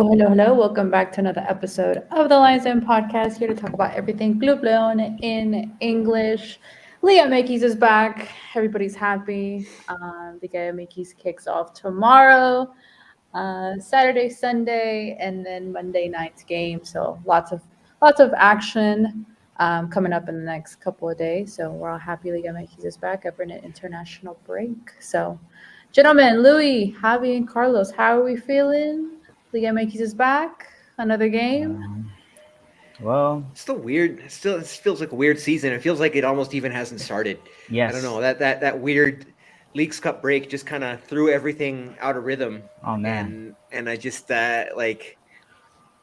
Hello, hello, hello. Welcome back to another episode of the Lions Den podcast. Here to talk about everything Club Leon in English. Liga MX is back. Everybody's happy. Liga MX kicks off tomorrow, Saturday, Sunday, and then Monday night's game. So lots of action coming up in the next couple of days. So we're all happy Liga MX is back after an international break. So, gentlemen, Louis, Javi, and Carlos, how are we feeling? Liga MX is back. Another game. Um, well, Still weird. It feels like a weird season. It feels like it almost even hasn't started. I don't yes. know. That weird Leagues Cup break just kind of threw everything out of rhythm. Oh man. And I just like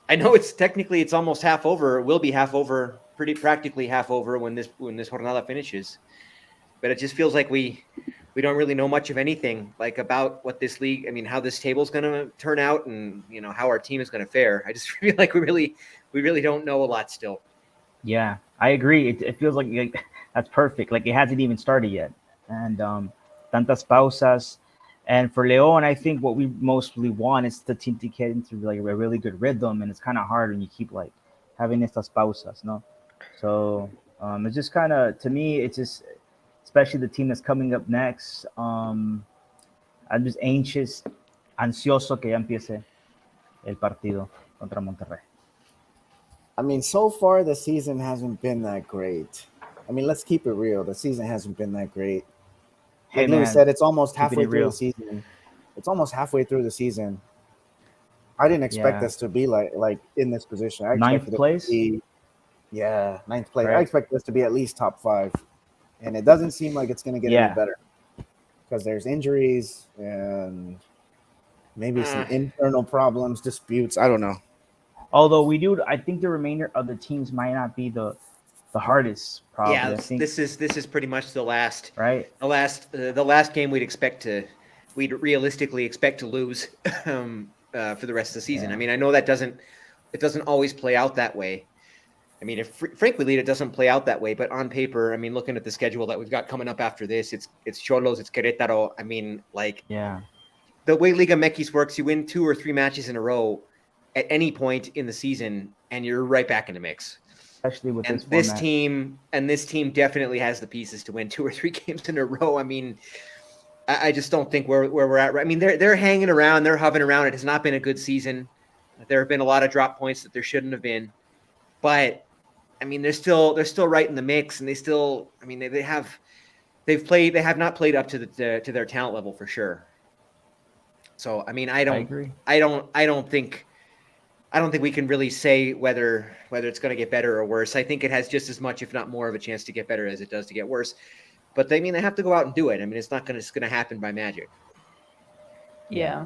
I know it's almost half over. It will be half over, pretty practically half over when this jornada finishes. But it just feels like we don't really know much of anything like about what this league. I mean, how this table's going to turn out, and how our team is going to fare. I just feel like we really don't know a lot still. Yeah, I agree. It feels like that's perfect. Like it hasn't even started yet, and tantas pausas. And for Leon, I think what we mostly want is the team to get into like a really good rhythm, and it's kind of hard when you keep like having estas pausas, no? So it's just kind of to me, it's just especially the team that's coming up next. I'm just ansioso que ya empiece el partido contra Monterrey. I mean, so far the season hasn't been that great. I mean, let's keep it real. The season hasn't been that great. Hey Like Louis man, said, it's almost keeping halfway it through the real. season. It's almost halfway through the season. I didn't expect Yeah, us to be like in this position. I ninth expected it to place, be ninth place. I right? expected us to be at least top five, and it doesn't seem like it's going to get any Yeah, better because there's injuries and maybe some Uh, internal problems, disputes. I don't know. although we do, I think the remainder of the teams might not be the hardest. yeah, Probably, I think, this is pretty much right? the last game we'd realistically expect to lose for the rest of the season. Yeah, I mean, I know it doesn't always play out that way. I mean, if frankly, it doesn't play out that way. But on paper, I mean, looking at the schedule that we've got coming up after this, it's Cholos, it's Querétaro. I mean, like yeah, the way Liga MX works, you win 2 or 3 matches in a row at any point in the season, and you're right back in the mix. especially with And this format. this team definitely has the pieces to win 2 or 3 games in a row. I mean, I just don't think where we're at. I mean, they're hanging around, they're hovering around. It has not been a good season. There have been a lot of drop points that there shouldn't have been, but I mean, they're still right in the mix, and they still. I mean, they have not played up to to their talent level for sure. So I mean, I agree. I don't think we can really say whether it's going to get better or worse. I think it has just as much, if not more, of a chance to get better as it does to get worse. But I mean, they have to go out and do it. I mean, it's not going to happen by magic. Yeah, Yeah.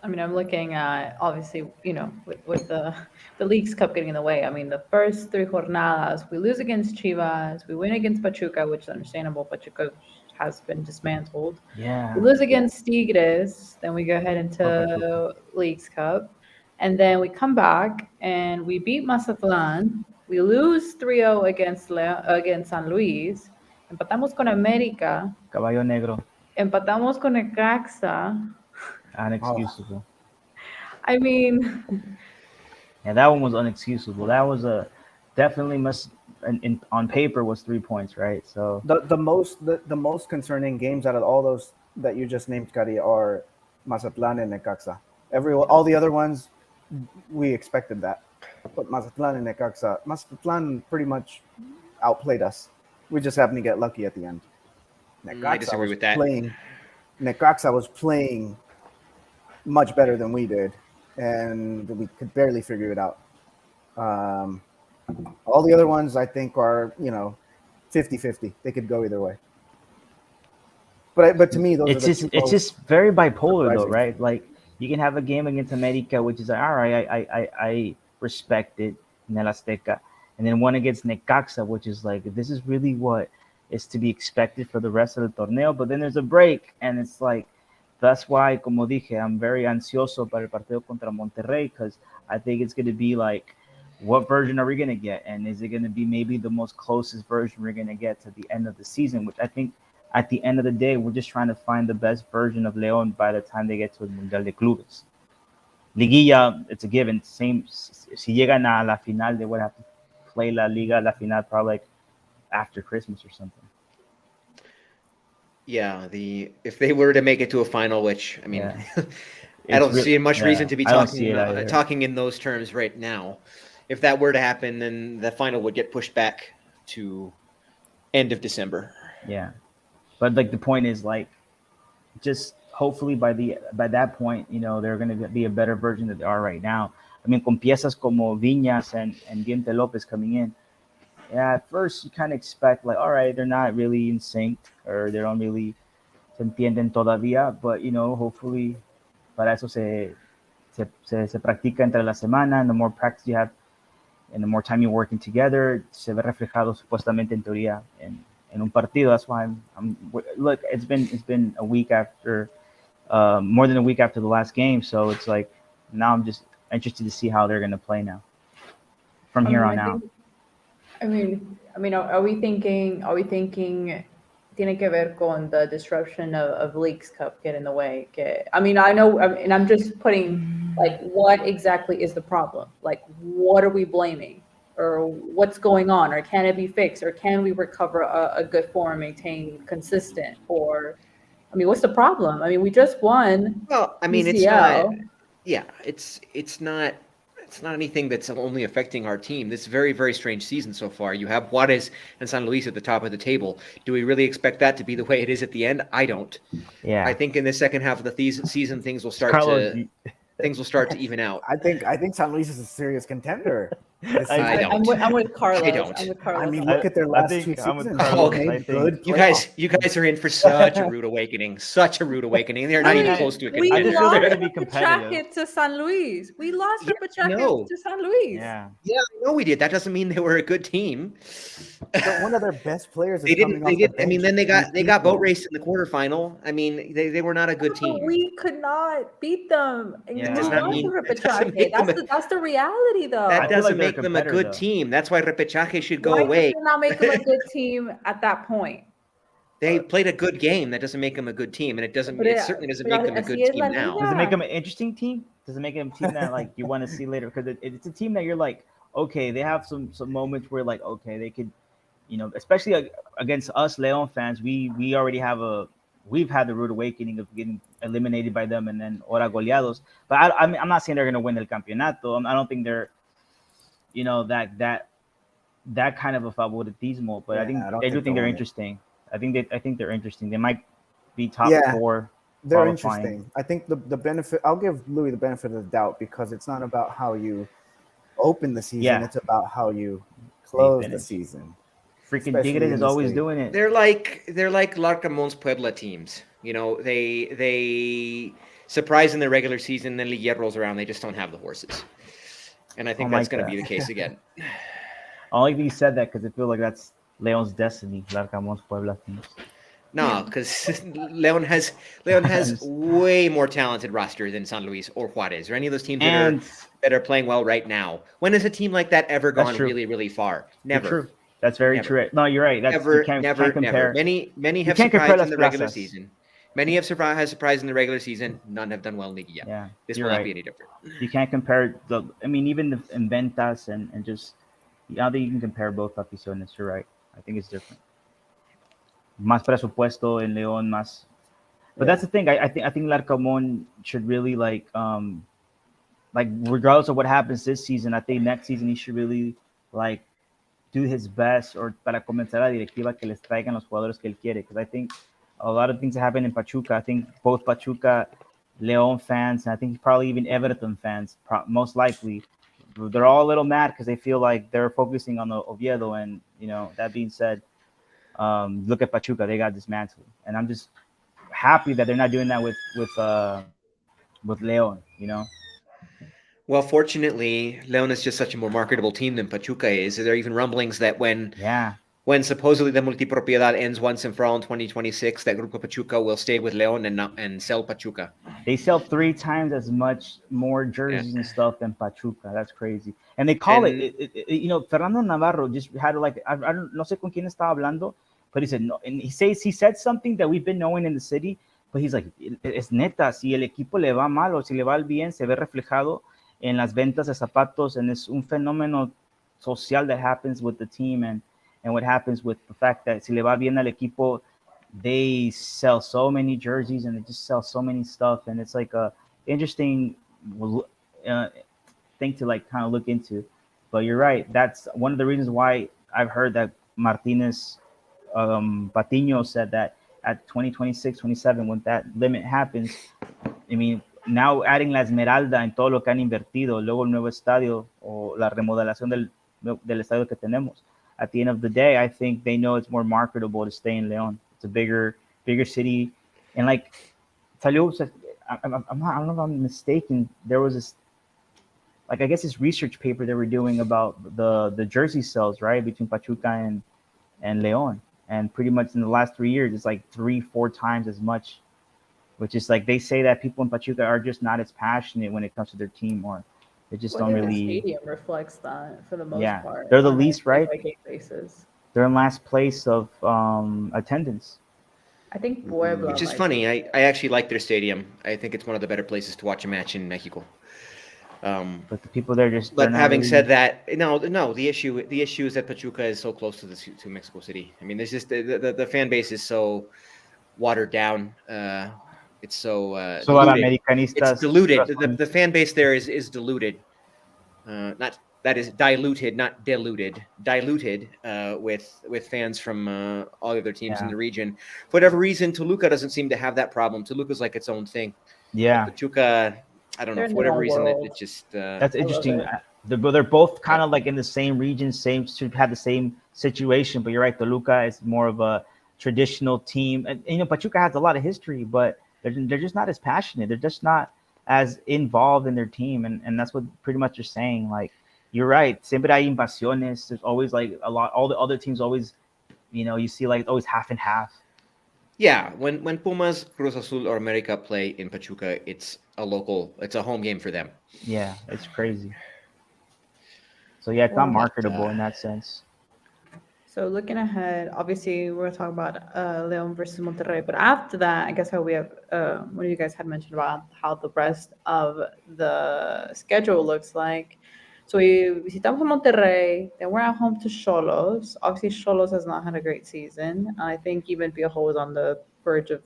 I mean, I'm looking at obviously, with the Leagues Cup getting in the way. I mean, the first three jornadas, we lose against Chivas, we win against Pachuca, which is understandable. Pachuca has been dismantled. yeah. We lose against Tigres, then we go ahead Poor Pachuca. into Leagues Cup, and then we come back and we beat Mazatlan. We lose 3-0 against San Luis. Empatamos con América. Caballo Negro, Empatamos con Necaxa. Oh, unexcusable. I mean, Yeah, that one was unexcusable. That was a definitely must on paper was 3 points, right? So the most concerning games out of all those that you just named, Kari, are Mazatlan and Necaxa. All the other ones we expected that, but Mazatlan and Necaxa, Mazatlan pretty much outplayed us. We just happened to get lucky at the end. I Necaxa disagree was with that. playing. Necaxa was playing much better than we did, and we could barely figure it out. Um, all the other ones, I think, are 50-50. They could go either way. But to me, those are it's the just two it's most just very bipolar though, surprising. right? Like you can have a game against America, which is like, all right, I respect it in El Azteca, and then one against Necaxa, which is like this is really what is to be expected for the rest of the torneo. But then there's a break, and it's like that's why, como dije, I'm very ansioso para el partido contra Monterrey because I think it's going to be like, what version are we going to get? And is it going to be maybe the most closest version we're going to get to the end of the season? Which I think at the end of the day, we're just trying to find the best version of Leon by the time they get to the Mundial de Clubes. Liguilla, it's a given. Same. Si llegan a la final, they would have to play La Liga, la final, probably like after Christmas or something. Yeah, if they were to make it to a final, which I mean, Yeah. I don't It's see much reason to be I don't see talking it either. talking in those terms right now. If that were to happen, then the final would get pushed back to end of December. Yeah, but like the point is like, just hopefully by that point, you know, they're going to be a better version that they are right now. I mean, con piezas como Viñas and Tldp coming in. Yeah, at first you kind of expect like, all right, they're not really in sync or they don't really se entienden todavía, but you know, hopefully para eso se practica entre la semana, and the more practice you have and the more time you're working together, se ve reflejado supuestamente en teoría en un partido. That's why look, it's been a week after, more than a week after the last game, so it's like now I'm just interested to see how they're going to play now from here on out. Are we thinking tiene que ver con the disruption of Leagues Cup get in the way? I know, and I'm just putting, like, what exactly is the problem? Like, what are we blaming? Or what's going on? Or can it be fixed? Or can we recover a good form, maintain consistent? Or, what's the problem? We just won. Well, it's not. Yeah, it's not anything that's only affecting our team. This is a very, very strange season so far. You have Juarez and San Luis at the top of the table. Do we really expect that to be the way it is at the end? I don't. Yeah. I think in the second half of the season, things will start to even out. I think San Luis is a serious contender. I'm with Carlos. I don't. I'm with Carlos. Look at their last two seasons. You guys are in for such a rude awakening. Such a rude awakening. They're not even close to a contender. We I lost feel they're going to be competitive to San Luis. We lost no. to San Luis. Yeah. Yeah, I know we did. That doesn't mean they were a good team. But one of their best players. They didn't. Then they got boat raced in the quarterfinal. They were not a good team. We could not beat them. Yeah. Does not mean that's the reality, though. That doesn't like make them a good team. That's why repechaje should go away. Does not make them a good team at that point. They played a good game. That doesn't make them a good team, and it certainly doesn't make them a good team now. Does it make them an interesting team? Does it make them a team that like you want to see later? Because it's a team that you're like, okay, they have some moments where like, okay, they could, you know, especially against us Leon fans, we already we've had the rude awakening of getting eliminated by them and then ahora goleados. But I'm not saying they're going to win el campeonato. I don't think they're, you know, that kind of a favoritismo. But yeah, I do think they're interesting. I think they're interesting. They might be top 4. They're interesting. I think the benefit, I'll give Louis the benefit of the doubt because it's not about how you open the season. Yeah. It's about how you close the season. Freaking Tigres is always doing it. They're like Larcamon's Puebla teams. You know, they surprise in the regular season, then Liguilla rolls around. They just don't have the horses. And I think that's going to be the case again. I like that you said that because I feel like that's Leon's destiny, Larcamon's Puebla teams. No, because Leon has way more talented roster than San Luis or Juarez or any of those teams that are playing well right now. When has a team like that ever gone really, really far? Never. True. That's very true. No, you're right. Never. Many have surprised in the regular season. Many have surprised in the regular season. None have done well in Liguilla. Yeah, this will not be any different. You can't compare even the Inventas and just I don't think you can compare both aficiones. You're right. I think it's different. Más presupuesto en León, más. But that's the thing. I think Larcamón should really like regardless of what happens this season, I think next season he should really like do his best or para convencer a la directiva que les traigan los jugadores que él quiere. Because I think a lot of things that happen in Pachuca, I think both Pachuca, León fans, and I think probably even Everton fans, most likely, they're all a little mad because they feel like they're focusing on the Oviedo. And, you know, that being said, look at Pachuca, they got dismantled. And I'm just happy that they're not doing that with León, you know? Well, fortunately, León is just such a more marketable team than Pachuca is. There are even rumblings that when supposedly the multipropiedad ends once and for all in 2026, that Grupo Pachuca will stay with León and sell Pachuca. They sell 3 times as much more jerseys and stuff than Pachuca. That's crazy. And they call it, you know, Fernando Navarro just had like, I don't no sé con quién estaba hablando, but he said no, and he said something that we've been knowing in the city But he's like, es neta, si el equipo le va mal o si le va bien, se ve reflejado en las ventas de zapatos, and es un fenómeno social that happens with the team, and what happens with the fact that si le va bien al equipo, they sell so many jerseys and they just sell so many stuff, and it's like a interesting uh, thing to like kind of look into. But you're right, that's one of the reasons why I've heard that Martinez Patiño said that at 2026, 27, when that limit happens, I mean, now adding la Esmeralda en todo lo que han invertido, luego el nuevo estadio o la remodelación del estadio que tenemos. At the end of the day, I think they know it's more marketable to stay in León. It's a bigger city, and like Talio said, I'm not, I don't know if I'm mistaken. There was this, like I guess this research paper they were doing about the jersey sales, right, between Pachuca and León, and pretty much in the last 3 years, it's like 3-4 times as much, which is like they say that people in Pachuca are just not as passionate when it comes to their team, or they just Well, don't I think the really. stadium reflects that for the most Yeah, part. they're the on a least, right? game-by-game basis. They're in last place of attendance. I think Puebla. Which is might funny. be. I actually like their stadium. I think it's one of the better places to watch a match in Mexico. But the people there just. But having said that, no, the issue is that Pachuca is so close to Mexico City. I mean, there's just the fan base is so watered down. It's so So a diluted. americanistas. It's diluted. The fan base there is diluted. Not that is diluted, not diluted. Diluted with fans from all the other teams in the region. For whatever reason, Toluca doesn't seem to have that problem. Toluca's like its own thing. Yeah, But Pachuca, I don't know, They're in for their whatever own reason, world. it just. that's interesting. it. They're both kind of like in the same region, should have the same situation. But you're right, Toluca is more of a traditional team, and you know Pachuca has a lot of history, but they're just not as passionate. They're just not as involved in their team, and that's what pretty much you're saying. Like you're right. Siempre hay invasiones. There's always like a lot. All the other teams always, you see like always half and half. Yeah, when Pumas, Cruz Azul, or America play in Pachuca, it's a home game for them. Yeah, it's crazy. So yeah, it's not marketable in that sense. So looking ahead, obviously we're gonna talk about León versus Monterrey, but after that, I guess how we have one of you guys had mentioned about how the rest of the schedule looks like. So we visitamos a Monterrey, then we're at home to Xolos. Obviously, Xolos has not had a great season. I think even Piojo was on the verge of,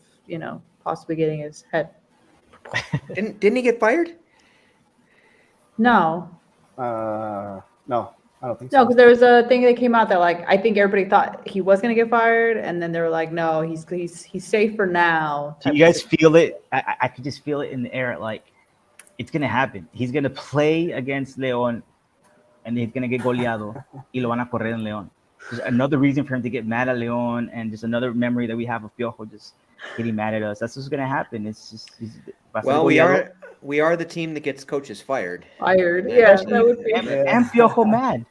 possibly getting his head. Didn't he get fired? No, No, I don't think no, so. because there was a thing that came out that like I think everybody thought he was gonna get fired, and then they were like, no, he's safe for now. Do you guys feel it? I could just feel it in the air. Like it's gonna happen. He's gonna play against León, and he's gonna get goleado. Y lo van a correr en León. Just another reason for him to get mad at León, and just another memory that we have of Piojo just getting mad at us. That's what's gonna happen. It's just Well, we are the team that gets coaches fired. Fired, yeah, that would be. And Piojo mad.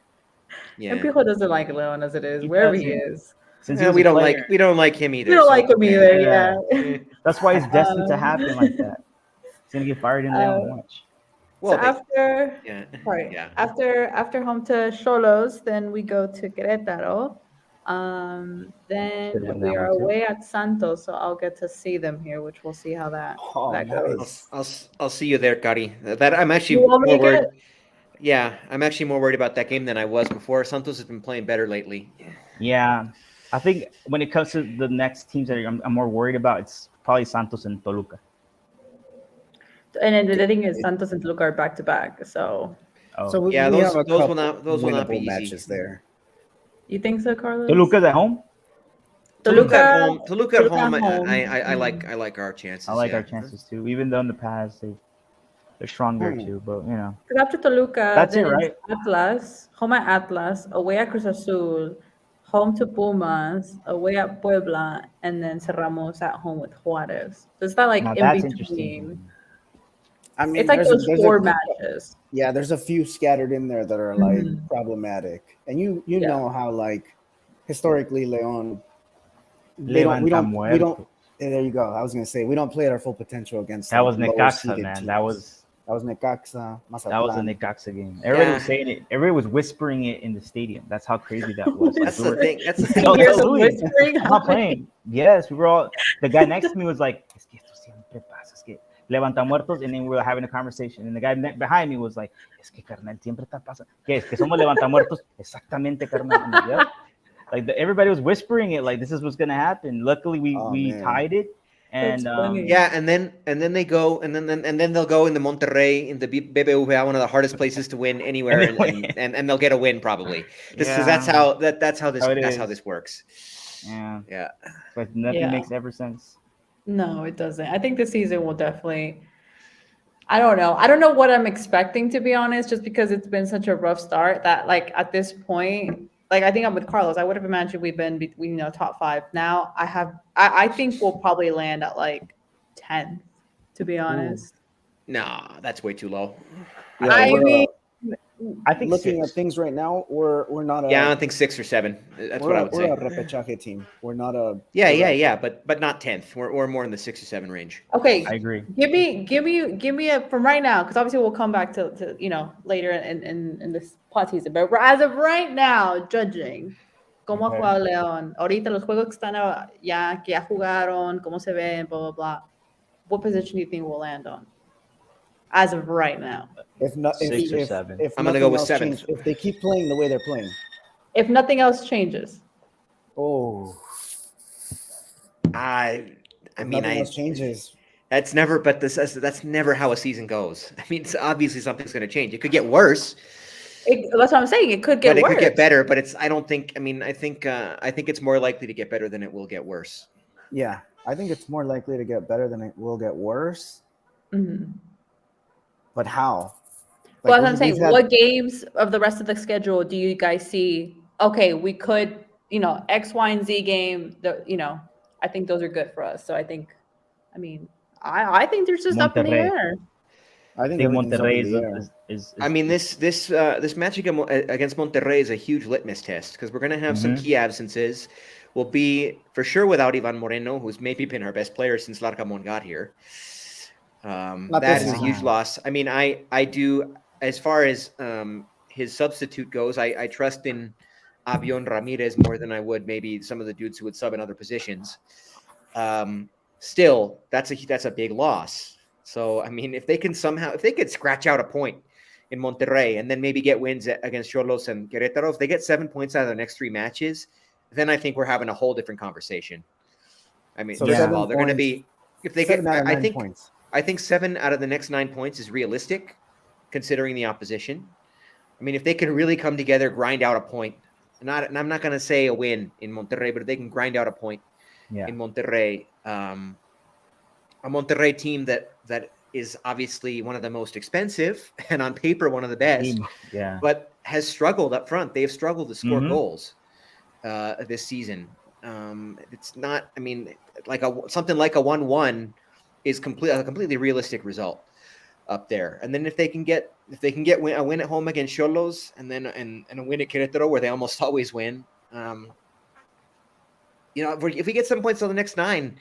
Yeah, And Piojo doesn't like Leon as it is, wherever he is. Since we don't like him either. We don't so like it's him okay. either. Yeah. Yeah. That's why it's destined to happen like that. He's gonna get fired in León. Watch. Well, So after yeah. Yeah. after home to Xolos, then we go to Querétaro. Could've Then won we that are one, too. away at Santos, so I'll get to see them here, which we'll see how that goes. I'll see you there, Cari. That I'm actually You want me more to worried. get- Yeah, I'm actually more worried about that game than I was before. Santos has been playing better lately. Yeah, I think when it comes to the next teams that I'm more worried about, it's probably Santos and Toluca. And then the thing is, Santos and Toluca are back to back. So Oh. So Yeah, we those- have a those will couple not- will not be winnable easy. matches there. you think so, Carlos? Toluca's at home. Toluca at home. Toluca at Toluca home. at home. I like our chances. I like yeah. our chances too. Even though in the past they're stronger too, but Because after Toluca, That's then it, right? it's Atlas, home at Atlas, away at Cruz Azul, home to Pumas, away at Puebla, and then cerramos at home with Juarez. So it's not like now in that's between. interesting. I mean, It's like those four matches. Yeah, there's a few scattered in there that are like problematic, and you know how like historically Leon, we don't. There you go. I was gonna say we don't play at our full potential against That was lower Necaxa, seeded man. teams. That was That was Necaxa, That was a Mazatlan. Necaxa game. Everybody was Yeah. saying it. Everybody was whispering it in the stadium. That's how crazy that was. That's the thing. That's the You thing. No, hear no, the Louis, whispering? I'm not playing. Yes, we were all. The guy next to me was like, "Es que esto siempre pasa. Es que levanta muertos," and then we were having a conversation. And the guy behind me was like, "Es que carnal siempre está pasando. ¿Qué es que somos levanta muertos? Exactamente, carnal." I'm like, "Yep." Like everybody was whispering it. Like this is what's gonna happen. Luckily, we Man. tied it. And That's funny. Yeah, and then they go, and then they'll go into Monterrey, in the BBVA, one of the hardest places to win anywhere, And they win. and they'll get a win probably. Just 'cause Yeah. that's how that's how How it is. this works. yeah, Yeah. but nothing Yeah. makes ever sense. No, it doesn't. I think the season will definitely. I don't know. I don't know what I'm expecting, to be honest, just because it's been such a rough start that, like, at this point, like, I think I'm with Carlos. I would have imagined we've been between, top 5. Now I think we'll probably land at like 10th, to be honest. Nah, that's way too low. Yeah, I we're, mean, I think looking six. at things right now, we're not a Yeah, I don't think 6 or 7. That's what I would say. we're a repechaje team. We're not a Yeah, but not 10th. We're more in the 6 or 7 range. okay. I agree. Give me a from right now, because obviously we'll come back to later in this pot season. But as of right now, judging cómo ha Okay. jugado León, ahorita los juegos que están que ya jugaron, cómo se ven, blah blah blah. What position do you think we'll land on? As of right now, if not 6 or if, 7. If I'm gonna nothing go with else 7th. changes, if they keep playing the way they're playing. if nothing else changes, Oh, I if mean, nothing else changes. that's never. But that's never how a season goes. I mean, it's obviously something's going to change. It could get worse, that's what I'm saying. It could get but it worse. could get better. But it's. I don't think. I mean, I think it's more likely to get better than it will get worse. Yeah, I think it's more likely to get better than it will get worse. Mhm. But how? Well, Like, as I'm saying, what games of the rest of the schedule do you guys see? Okay, we could, X, Y, and Z game. I think those are good for us. So I think there's just up in the Monterrey. air. I I think think everything's up Monterrey in the air. I mean, this match against Monterrey is a huge litmus test because we're going to have some key absences. We'll be for sure without Ivan Moreno, who's maybe been our best player since Larcamón got here. That is a huge loss. I mean, I do, as far as his substitute goes, I trust in Avion Ramirez more than I would maybe some of the dudes who would sub in other positions. Still, that's a big loss. So, I mean, if they could scratch out a point in Monterrey and then maybe get wins against Xolos and Querétaro, if they get 7 points out of the next 3 matches, then I think we're having a whole different conversation. I mean, So first of 7 all, they're going to points, be, if they 7 get, out of I 9 think, points. I think 7 out of the next 9 points is realistic, considering the opposition. I mean, if they can really come together, grind out a point, and I'm not going to say a win in Monterrey, but if they can grind out a point in Monterrey, a Monterrey team that is obviously one of the most expensive and on paper one of the best, but has struggled up front. They have struggled to score goals this season. It's not. I mean, something like a 1-1 is a completely realistic result up there. And then if they can get a win at home against Xolos and then and a win at Querétaro where they almost always win, if we get 7 points on the next 9,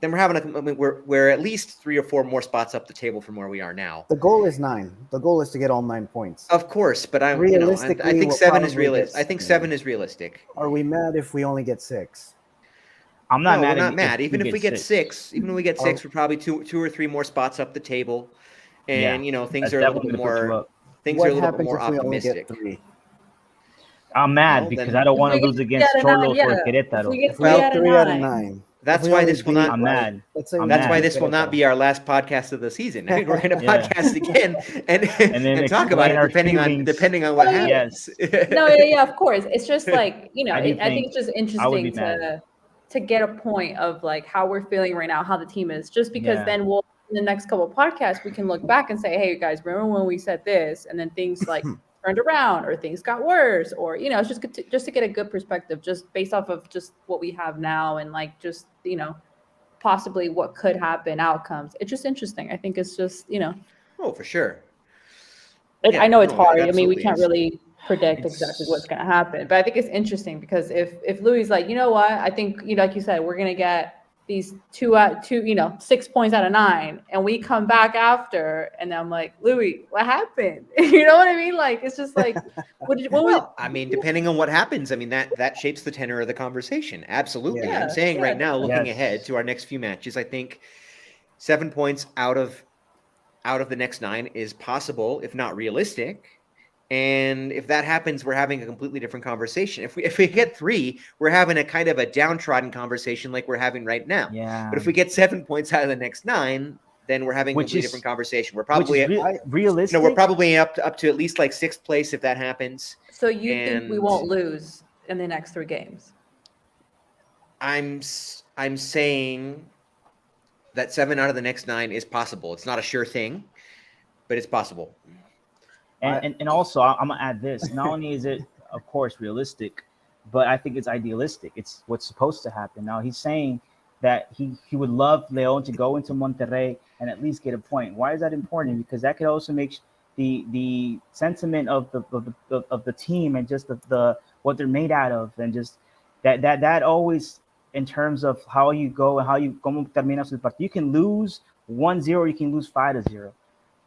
then we're at least 3 or 4 more spots up the table from where we are now. The goal is 9. The goal is to get all 9 points. Of course, but I think 7 is realistic. I think 7 is realistic. Are we mad if we only get 6? I'm not mad. We're not mad. Even if we get 6, we're probably 2 or 3 more spots up the table, and things are a little bit more. Things are a little bit more optimistic. I'm mad because I don't want to lose against Xolos or Querétaro. If we get 3 out of 9. That's why this will not. I'm mad. That's why this will not be our last podcast of the season. I mean, we're going to podcast again and talk about it depending on what happens. Yeah, of course. It's just like I think it's just interesting to get a point of like how we're feeling right now, how the team is. Just because then we'll in the next couple of podcasts we can look back and say, hey guys, remember when we said this, and then things like turned around or things got worse, or it's just to get a good perspective just based off of just what we have now and like just possibly what could happen, outcomes. It's just interesting. I think it's just oh, for sure. I know it's hard. I mean, we can't really predict exactly what's going to happen, but I think it's interesting because if Louis like, you know what, I think like you said, we're going to get these 6 points out of 9, and we come back after, and I'm like, Louis, what happened? You know what I mean? Like, it's just like, well, I mean, depending on what happens, I mean, that shapes the tenor of the conversation. Absolutely. Yeah. I'm saying right now, looking Yes. ahead to our next few matches, I think 7 points out of the next 9 is possible, if not realistic. And if that happens, we're having a completely different conversation. If we get 3, we're having a kind of a downtrodden conversation like we're having right now. Yeah. But if we get 7 points out of the next 9, then we're having a Which completely is- different conversation. We're Which probably is realistic. we're probably up to at least like 6th place if that happens. So you think we And- won't lose in the next 3 games? I'm saying that 7 out of the next 9 is possible. It's not a sure thing, but it's possible. And also, I'm gonna add this. Not only is it, of course, realistic, but I think it's idealistic. It's what's supposed to happen. Now he's saying that he would love Leon to go into Monterrey and at least get a point. Why is that important? Because that could also make the sentiment of the team and just the what they're made out of, and just that always, in terms of how you go and how you como terminas el partido. You can lose 1-0, you can lose 5-0.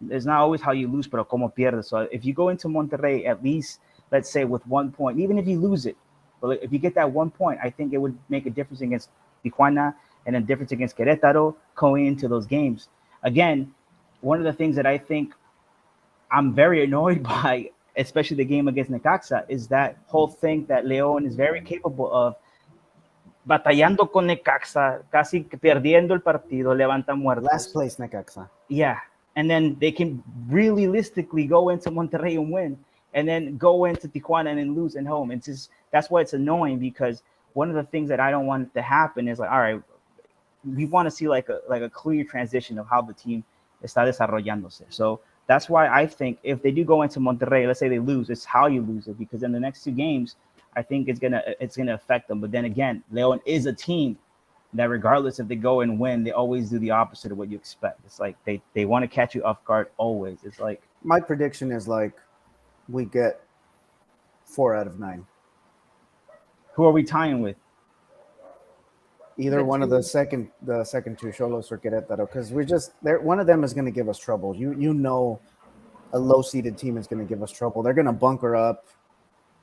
It's not always how you lose, but como pierdes. So if you go into Monterrey, at least, let's say, with 1 point, even if you lose it, but if you get that 1 point, I think it would make a difference against Tijuana and a difference against Querétaro going into those games. Again, one of the things that I think I'm very annoyed by, especially the game against Necaxa, is that whole thing that León is very capable of batallando con Necaxa, casi perdiendo el partido, levantan muertos. Last place, Necaxa. Yeah. And then they can realistically go into Monterrey and win, and then go into Tijuana and then lose at home. It's just, that's why it's annoying, because one of the things that I don't want to happen is like, all right, we want to see like a clear transition of how the team está desarrollándose. So that's why I think if they do go into Monterrey, let's say they lose, it's how you lose it, because in the next 2 games, I think it's gonna affect them. But then again, León is a team that regardless if they go and win, they always do the opposite of what you expect. It's like they want to catch you off guard always. It's like, My prediction is like we get 4 out of 9. who are we tying with? Either one of the second 2, Xolos or Querétaro, because one of them is going to give us trouble. You know, a low seeded team is going to give us trouble. They're going to bunker up,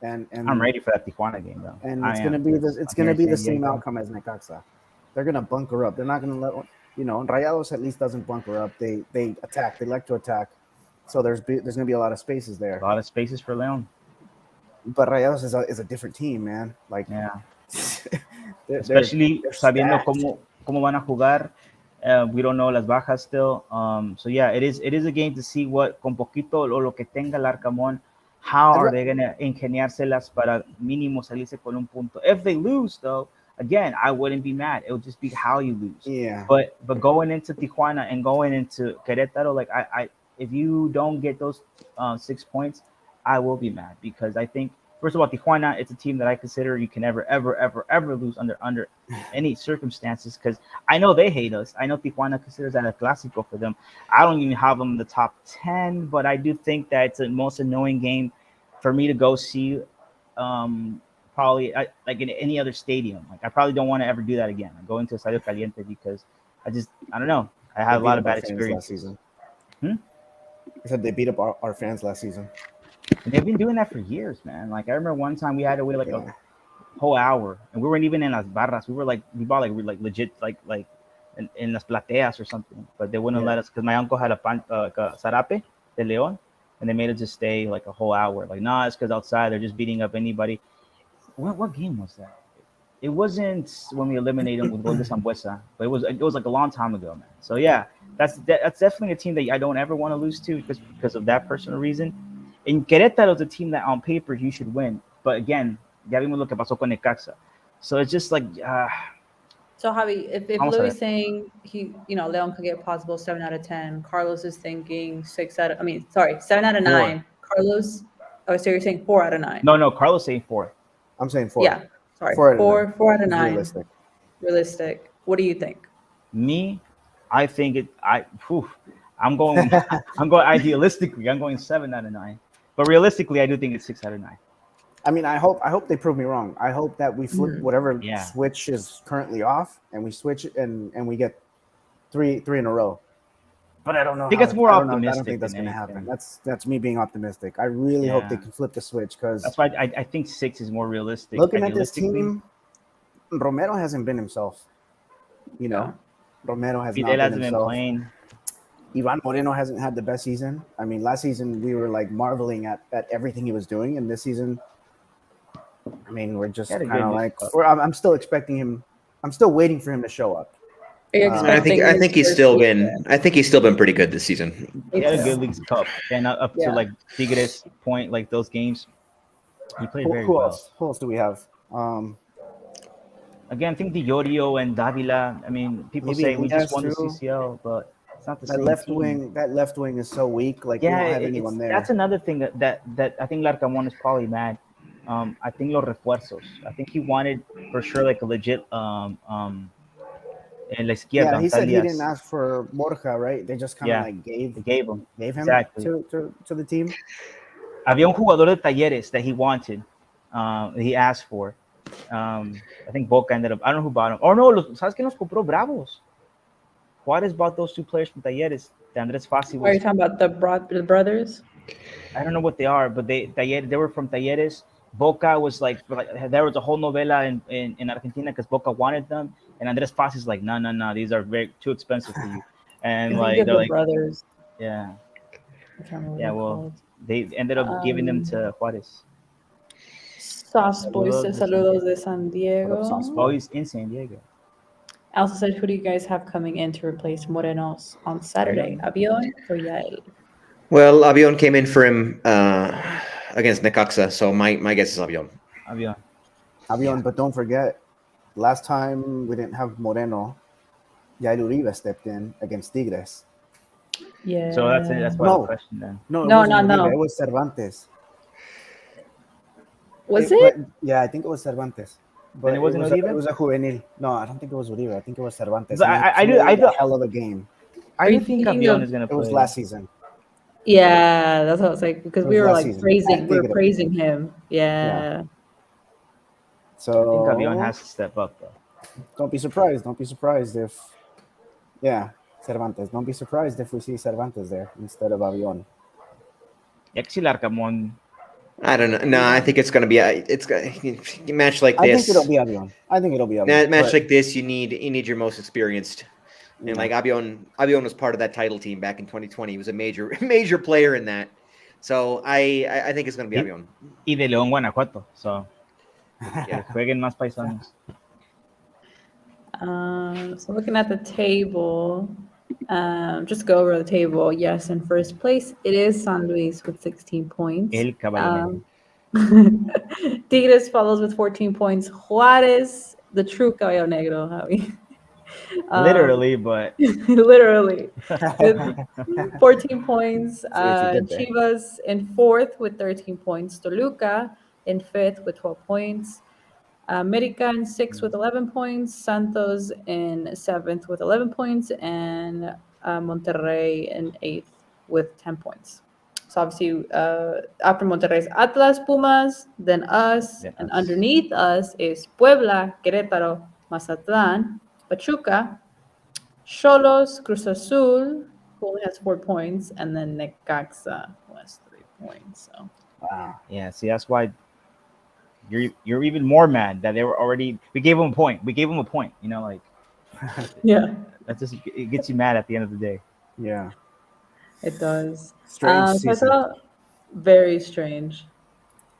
and I'm ready for that Tijuana game though. And it's going to be the same outcome as Necaxa. They're going to bunker up. They're not going to let Rayados at least doesn't bunker up. They attack. They like to attack. So there's going to be a lot of spaces there. A lot of spaces for León. But Rayados is a different team, man. Like, yeah. Especially sabiendo cómo van a jugar. We don't know las bajas still. So yeah, it is a game to see what con poquito o lo que tenga el Arcamón, how are they gonna ingeniárselas para mínimo salirse con un punto. If they lose though, again, I wouldn't be mad. It would just be how you lose. Yeah. But going into Tijuana and going into Querétaro, like I if you don't get those 6 points, I will be mad, because I think, first of all, Tijuana, it's a team that I consider you can ever lose under any circumstances, because I know they hate us. I know Tijuana considers that a clásico for them. I don't even have them in the top 10, but I do think that it's the most annoying game for me to go see. Probably like in any other stadium. Like I probably don't want to ever do that again. I go into Estadio Caliente because I don't know. I had a lot of bad experiences. I said they beat up our fans last season. And they've been doing that for years, man. Like I remember one time we had to wait like a whole hour, and we weren't even in las barras. We bought like legit like in las plateas or something, but they wouldn't let us because my uncle had a zarape de León, and they made us just stay like a whole hour. Like, nah, it's because outside they're just beating up anybody. What game was that? It wasn't when we eliminated them with Gol de Sambuesa, but it was like a long time ago, man. So yeah, that's definitely a team that I don't ever want to lose to just because of that personal reason. And Querétaro is a team that on paper you should win, but again, ya vimos lo que pasó con Necaxa. So it's just like. So Javi, if Louis is saying Leon could get possible 7 out of 10, Carlos is thinking 7 out of 9. 4. Carlos, so you're saying 4 out of 9? No, Carlos saying 4. I'm saying 4. Yeah, sorry, 4 out of 9. Realistic. What do you think? Me, I think I'm going idealistically. I'm going 7 out of 9, but realistically, I do think it's 6 out of 9. I mean, I hope they prove me wrong. I hope that we flip whatever Yeah. switch is currently off, and we switch it, and we get three in a row. But I don't know. I think it's more I optimistic don't think that's than going to happen. anything. That's me being optimistic. I really hope they Yeah. can flip the switch because That's why I think 6 is more realistic. looking at this Idealistically, team, Romero hasn't been himself. You know, Romero has not Fidel been hasn't been himself. playing. Ivan Moreno hasn't had the best season. I mean, last season we were like marveling at everything he was doing, and this season, I mean, we're just He had a kind good of mix like, up. or I'm still expecting him. I'm still waiting for him to show up. Are you I expecting think his first season? I think he's still been pretty good this season. He Me had a too. good League's Cup, and up to Yeah. like Tigres point, like those games, he played very Who well. else? Who else do we have? Again, I think Diorio and Davila. I mean, people Maybe say we just Elias won the too. CCL, but it's not the That same left team. left wing is so weak. Like we Yeah, don't have anyone there. that's another thing that I think Larcamon is probably mad. I think los refuerzos. I think he wanted for sure like a legit en la izquierda. Yeah, he said he Talias. didn't ask for Borja, right? They just kind of Yeah, like they gave him him exactly. to the team. Había un jugador de Talleres that he wanted, he asked for. I think Boca ended up. I don't know who bought him. Oh no, ¿sabes quién los compró? Bravos. Juárez bought those 2 players from Talleres. The Andrés Fassi Are you was. talking about the brothers? I don't know what they are, but they were from Talleres. Boca was like there was a whole novela in Argentina because Boca wanted them, and Andrés Fassi is like, no, these are too expensive for you, and I think like they're they're the like, brothers. yeah, I can't remember what yeah. they're Well, called. they ended up giving them to Juárez. Sauce Boys Saludos to de San Saludos de San Diego. Sauce Boy? Boys in San Diego. Also said, who do you guys have coming in to replace Morenos on Saturday? Avion or Yael? Well, Avion came in for him against Necaxa, so my guess is Avion. Avion. Avion, but don't forget, last time we didn't have Moreno, Yael Uribe stepped in against Tigres. Yeah. So that's why the question then. No, it No, wasn't no, Uribe, no. it was Cervantes. Was But, it? yeah, I think it was Cervantes. But Then it wasn't Uribe? it was a juvenil. No, I don't think it was Uribe. I think it was Cervantes. But And I he do- I played do- a hell of a game. I Are you do think thinking Avion of- is gonna It play. was last season. Yeah, that's what I was like, because It we was were last like season. praising, we were Tigres. praising him. Yeah. So I think Avion has to step up though. don't be surprised. Don't be surprised if, Cervantes. Don't be surprised if we see Cervantes there instead of Avion. Actually, Larcamon. I don't know. No, I think it's going to be a match like I this. think it'll be Avion. Match but- like this, you need your most experienced. And like Avion was part of that title team back in 2020. He was a major player in that. So I think it's going to be Avion. Y de León, Guanajuato. So Yeah. jueguen más paisanos. So looking at the table, just go over the table. Yes, in first place, it is San Luis with 16 points. El Caballo Tigres follows with 14 points. Juárez, the true Caballo Negro, Javi. Literally, but Literally. With 14 points. See what you did there. Chivas in fourth with 13 points. Toluca in fifth with 12 points. America in sixth with 11 points. Santos in seventh with 11 points. And Monterrey in eighth with 10 points. So obviously, after Monterrey is Atlas, Pumas, then us, Then and us. underneath us is Puebla, Querétaro, Mazatlán, Pachuca, Xolos, Cruz Azul, who only has 4 points, and then Necaxa, who has 3 points. So Wow. yeah. See, that's why you're even more mad that they were already. We gave them a point. You know, like yeah, that just it gets you mad at the end of the day. Yeah. it does. Strange So I season. saw very strange.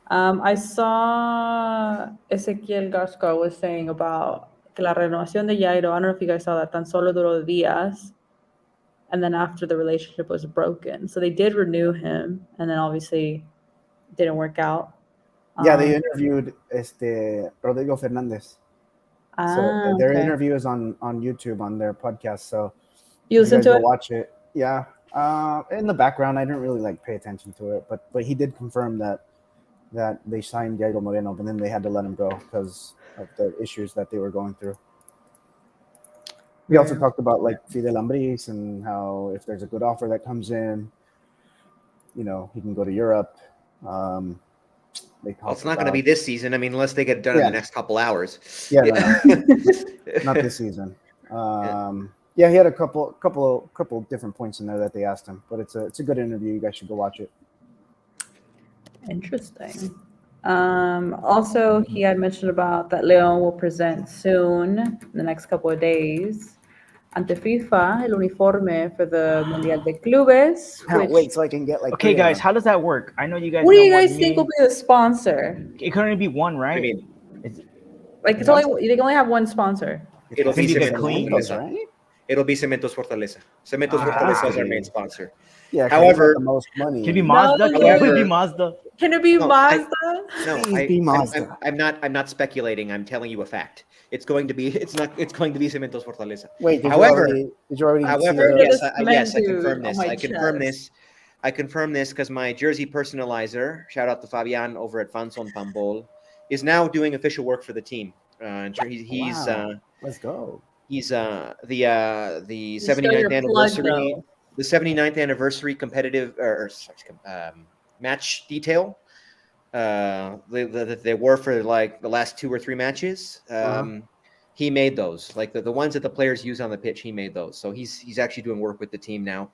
I saw Ezequiel Gascar was saying about que la renovación de Jairo, I don't know if you guys saw that, tan solo duró días, and then after the relationship was broken. So they did renew him, and then obviously didn't work out. Yeah, they interviewed Rodrigo Fernandez. So their okay. interview is on YouTube on their podcast. So You if listen guys to go it? watch it. Yeah. In the background, I didn't really like pay attention to it, but he did confirm that they signed Jairo Moreno, but then they had to let him go because of the issues that they were going through. We also talked about like Fidel Ambris and how if there's a good offer that comes in, he can go to Europe. They Well, it's talked not going to about. be this season. I mean, unless they get it done in Yeah. the next couple hours. Yeah, not this season. Yeah, he had a couple different points in there that they asked him, but it's a good interview. You guys should go watch it. Interesting. Also, he had mentioned about that Leon will present soon, in the next couple of days, ante FIFA, el uniforme for the Mundial de Clubes. Can't Which, wait so I can get like. Okay, 3 of guys, them. how does that work? I know you guys what do know you more guys than think me. will be the sponsor? It can only be one, I right? mean, It's, Like, it's only, they can only have one sponsor. it'll It's gonna be be the Cementos clean? Fortaleza. right? It'll be Cementos Fortaleza. Cementos Ah, Fortaleza is our okay. main sponsor. Yeah, However- the most money. can it be No, Mazda? Can it however- be Mazda? Can it be No, Mazda? No, Please be Mazda. I'm not speculating. I'm telling you a fact. It's going to be Cementos Fortaleza. Wait, However- did you already However, Look at yes, this I cement confirm dude this. on my I confirm chest. this. I confirm this because my jersey personalizer, shout out to Fabian over at Fanson Pambol, is now doing official work for the team. He's Wow. Let's go. he's the You still 79th your plug, anniversary, though. the 79th anniversary competitive match detail. They were for like the last 2 or 3 matches. He made those, like the ones that the players use on the pitch. He made those, so he's actually doing work with the team now,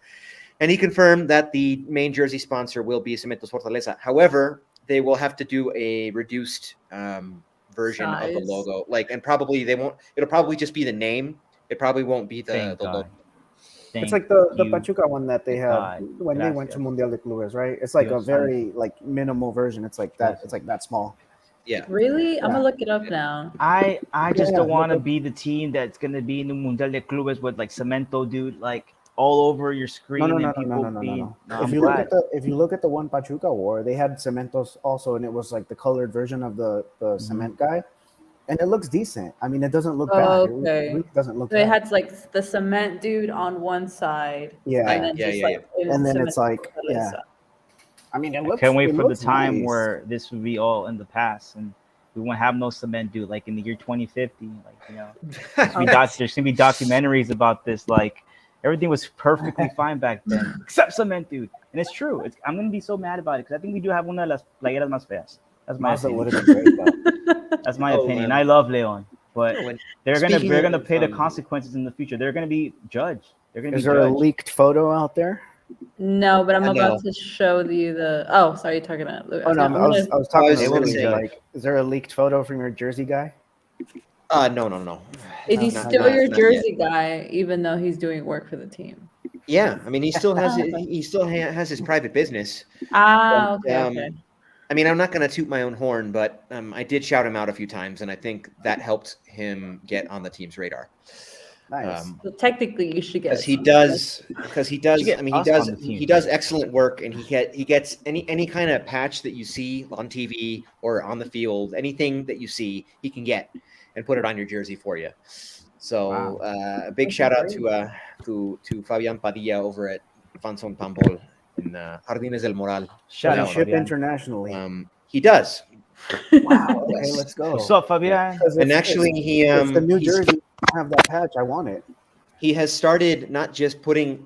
and he confirmed that the main jersey sponsor will be Cementos Fortaleza. However, they will have to do a reduced version of the Size. logo, and probably they won't. It'll probably just be the name. It probably won't be the Thank God. logo. Thank It's like the you. Pachuca one that they had God. when they went to Gracias. Mundial de Clubes, right? It's like a Dios very like minimal version. It's like that. Gracias. It's like that small. Yeah. Really? I'm Yeah. gonna look it up now. I just Yeah, don't want to look up- be the team that's gonna be in the Mundial de Clubes with like Cemento, dude, like all over your screen No. and people being. No, If I'm you look glad. at the one Pachuca wore, they had Cementos also, and it was like the colored version of the cement guy, and it looks decent. I mean, it doesn't look bad. It Okay. really doesn't look They bad. had like the cement dude on one side, Yeah, and then Yeah, just yeah, like And then it's cement like, yeah. Fortaleza. I mean, it I looks. can't wait it for the looks time nice. where this would be all in the past and we won't have no cement, dude. Like in the year 2050, like there's gonna be documentaries about this. Like everything was perfectly fine back then, except cement, dude. And it's true. I'm gonna be so mad about it because I think we do have una de las playeras más feas. That's my Mazda would opinion. have been great though. That's my Oh, opinion. man. I love Leon, but When- they're Speaking gonna of, pay the consequences in the future. They're gonna be judged. They're gonna Is be there a judged. leaked photo out there? No, but I'm I about know. to show you the. Oh, sorry, you're talking about. Oh no, I'm I gonna- was talking was to gonna Louis. say- Like, is there a leaked photo from your Jersey guy? No. Is he Not- still not- your not Jersey guy, even though he's doing work for the team? Yeah, I mean, he still has Okay. has his private business. Ah, But, okay, okay. I mean, I'm not going to toot my own horn, but I did shout him out a few times, and I think that helped him get on the team's radar. Nice. So technically, you should get. Because he some- does. Should get I mean, us on the team. he does excellent work, and he gets any kind of patch that you see on TV or on the field, anything that you see, he can get and put it on your jersey for you. So a big That's shout out great. to Fabian Padilla over at Fanson Pambol in Jardines del Moral. Shout Does out, he ship Fabian. internationally? He does. Wow. Okay, Yes. let's go. What's up, Fabian? 'Cause And if- actually, if the New he's- Jersey don't have that patch, I want it. he has started not just putting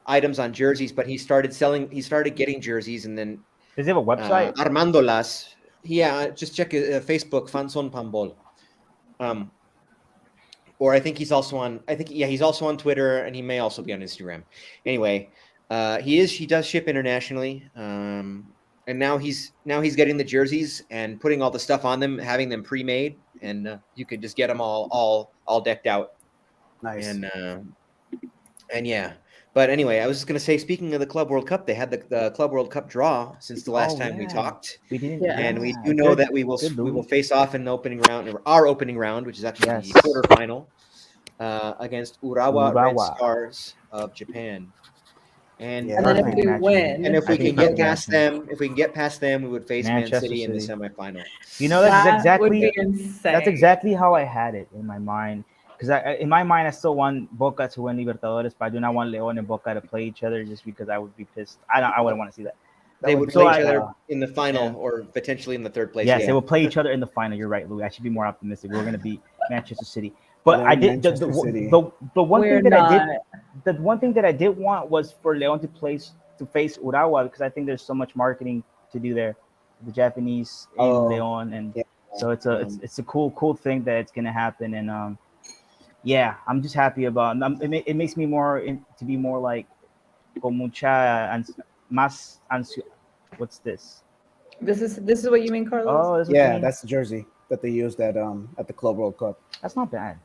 items on jerseys, but he started getting jerseys and then Does he have a website? armándolas. Yeah, just check Facebook, Fanson Pambol. Or I think he's also on. He's also on Twitter, and he may also be on Instagram. Anyway, he does ship internationally, and now he's getting the jerseys and putting all the stuff on them, having them pre-made, and you could just get them all decked out. Nice. And yeah. But anyway, I was just going to say, speaking of the Club World Cup, they had the Club World Cup draw since the last time we yeah. talked. We didn't. Yeah. And we do know Good- that we will good move. face off in the opening round, or our opening round, which is actually Yes. the quarterfinal, against Urawa Red Urawa. Stars of Japan. And Yeah. And then if Perfect we match. win, and if I we think can get perfect past them, we would face Man Manchester City in the City. semifinal. You know, that's that exactly would be insane. that's exactly how I had it in my mind. Because in my mind, I still want Boca to win Libertadores, but I do not want León and Boca to play each other just because I would be pissed. I wouldn't want to see that. They would so play each I- other in the final, yeah. or potentially in the third place. Yes, game. they will play each other in the final. You're right, Louis. I should be more optimistic. We're going to beat Manchester City. But León, I did Manchester City. the one We're thing that I not. did the one thing that I did want was for León to face Urawa because I think there's so much marketing to do there. the Japanese in Oh, Leon, and yeah. so it's a cool thing that it's gonna happen, and yeah, I'm just happy about. It makes me to be more like con mucha más what's this? This is what you mean, Carlos? Oh, this is what you Yeah, mean? that's the jersey that they used at the Club World Cup. That's not bad.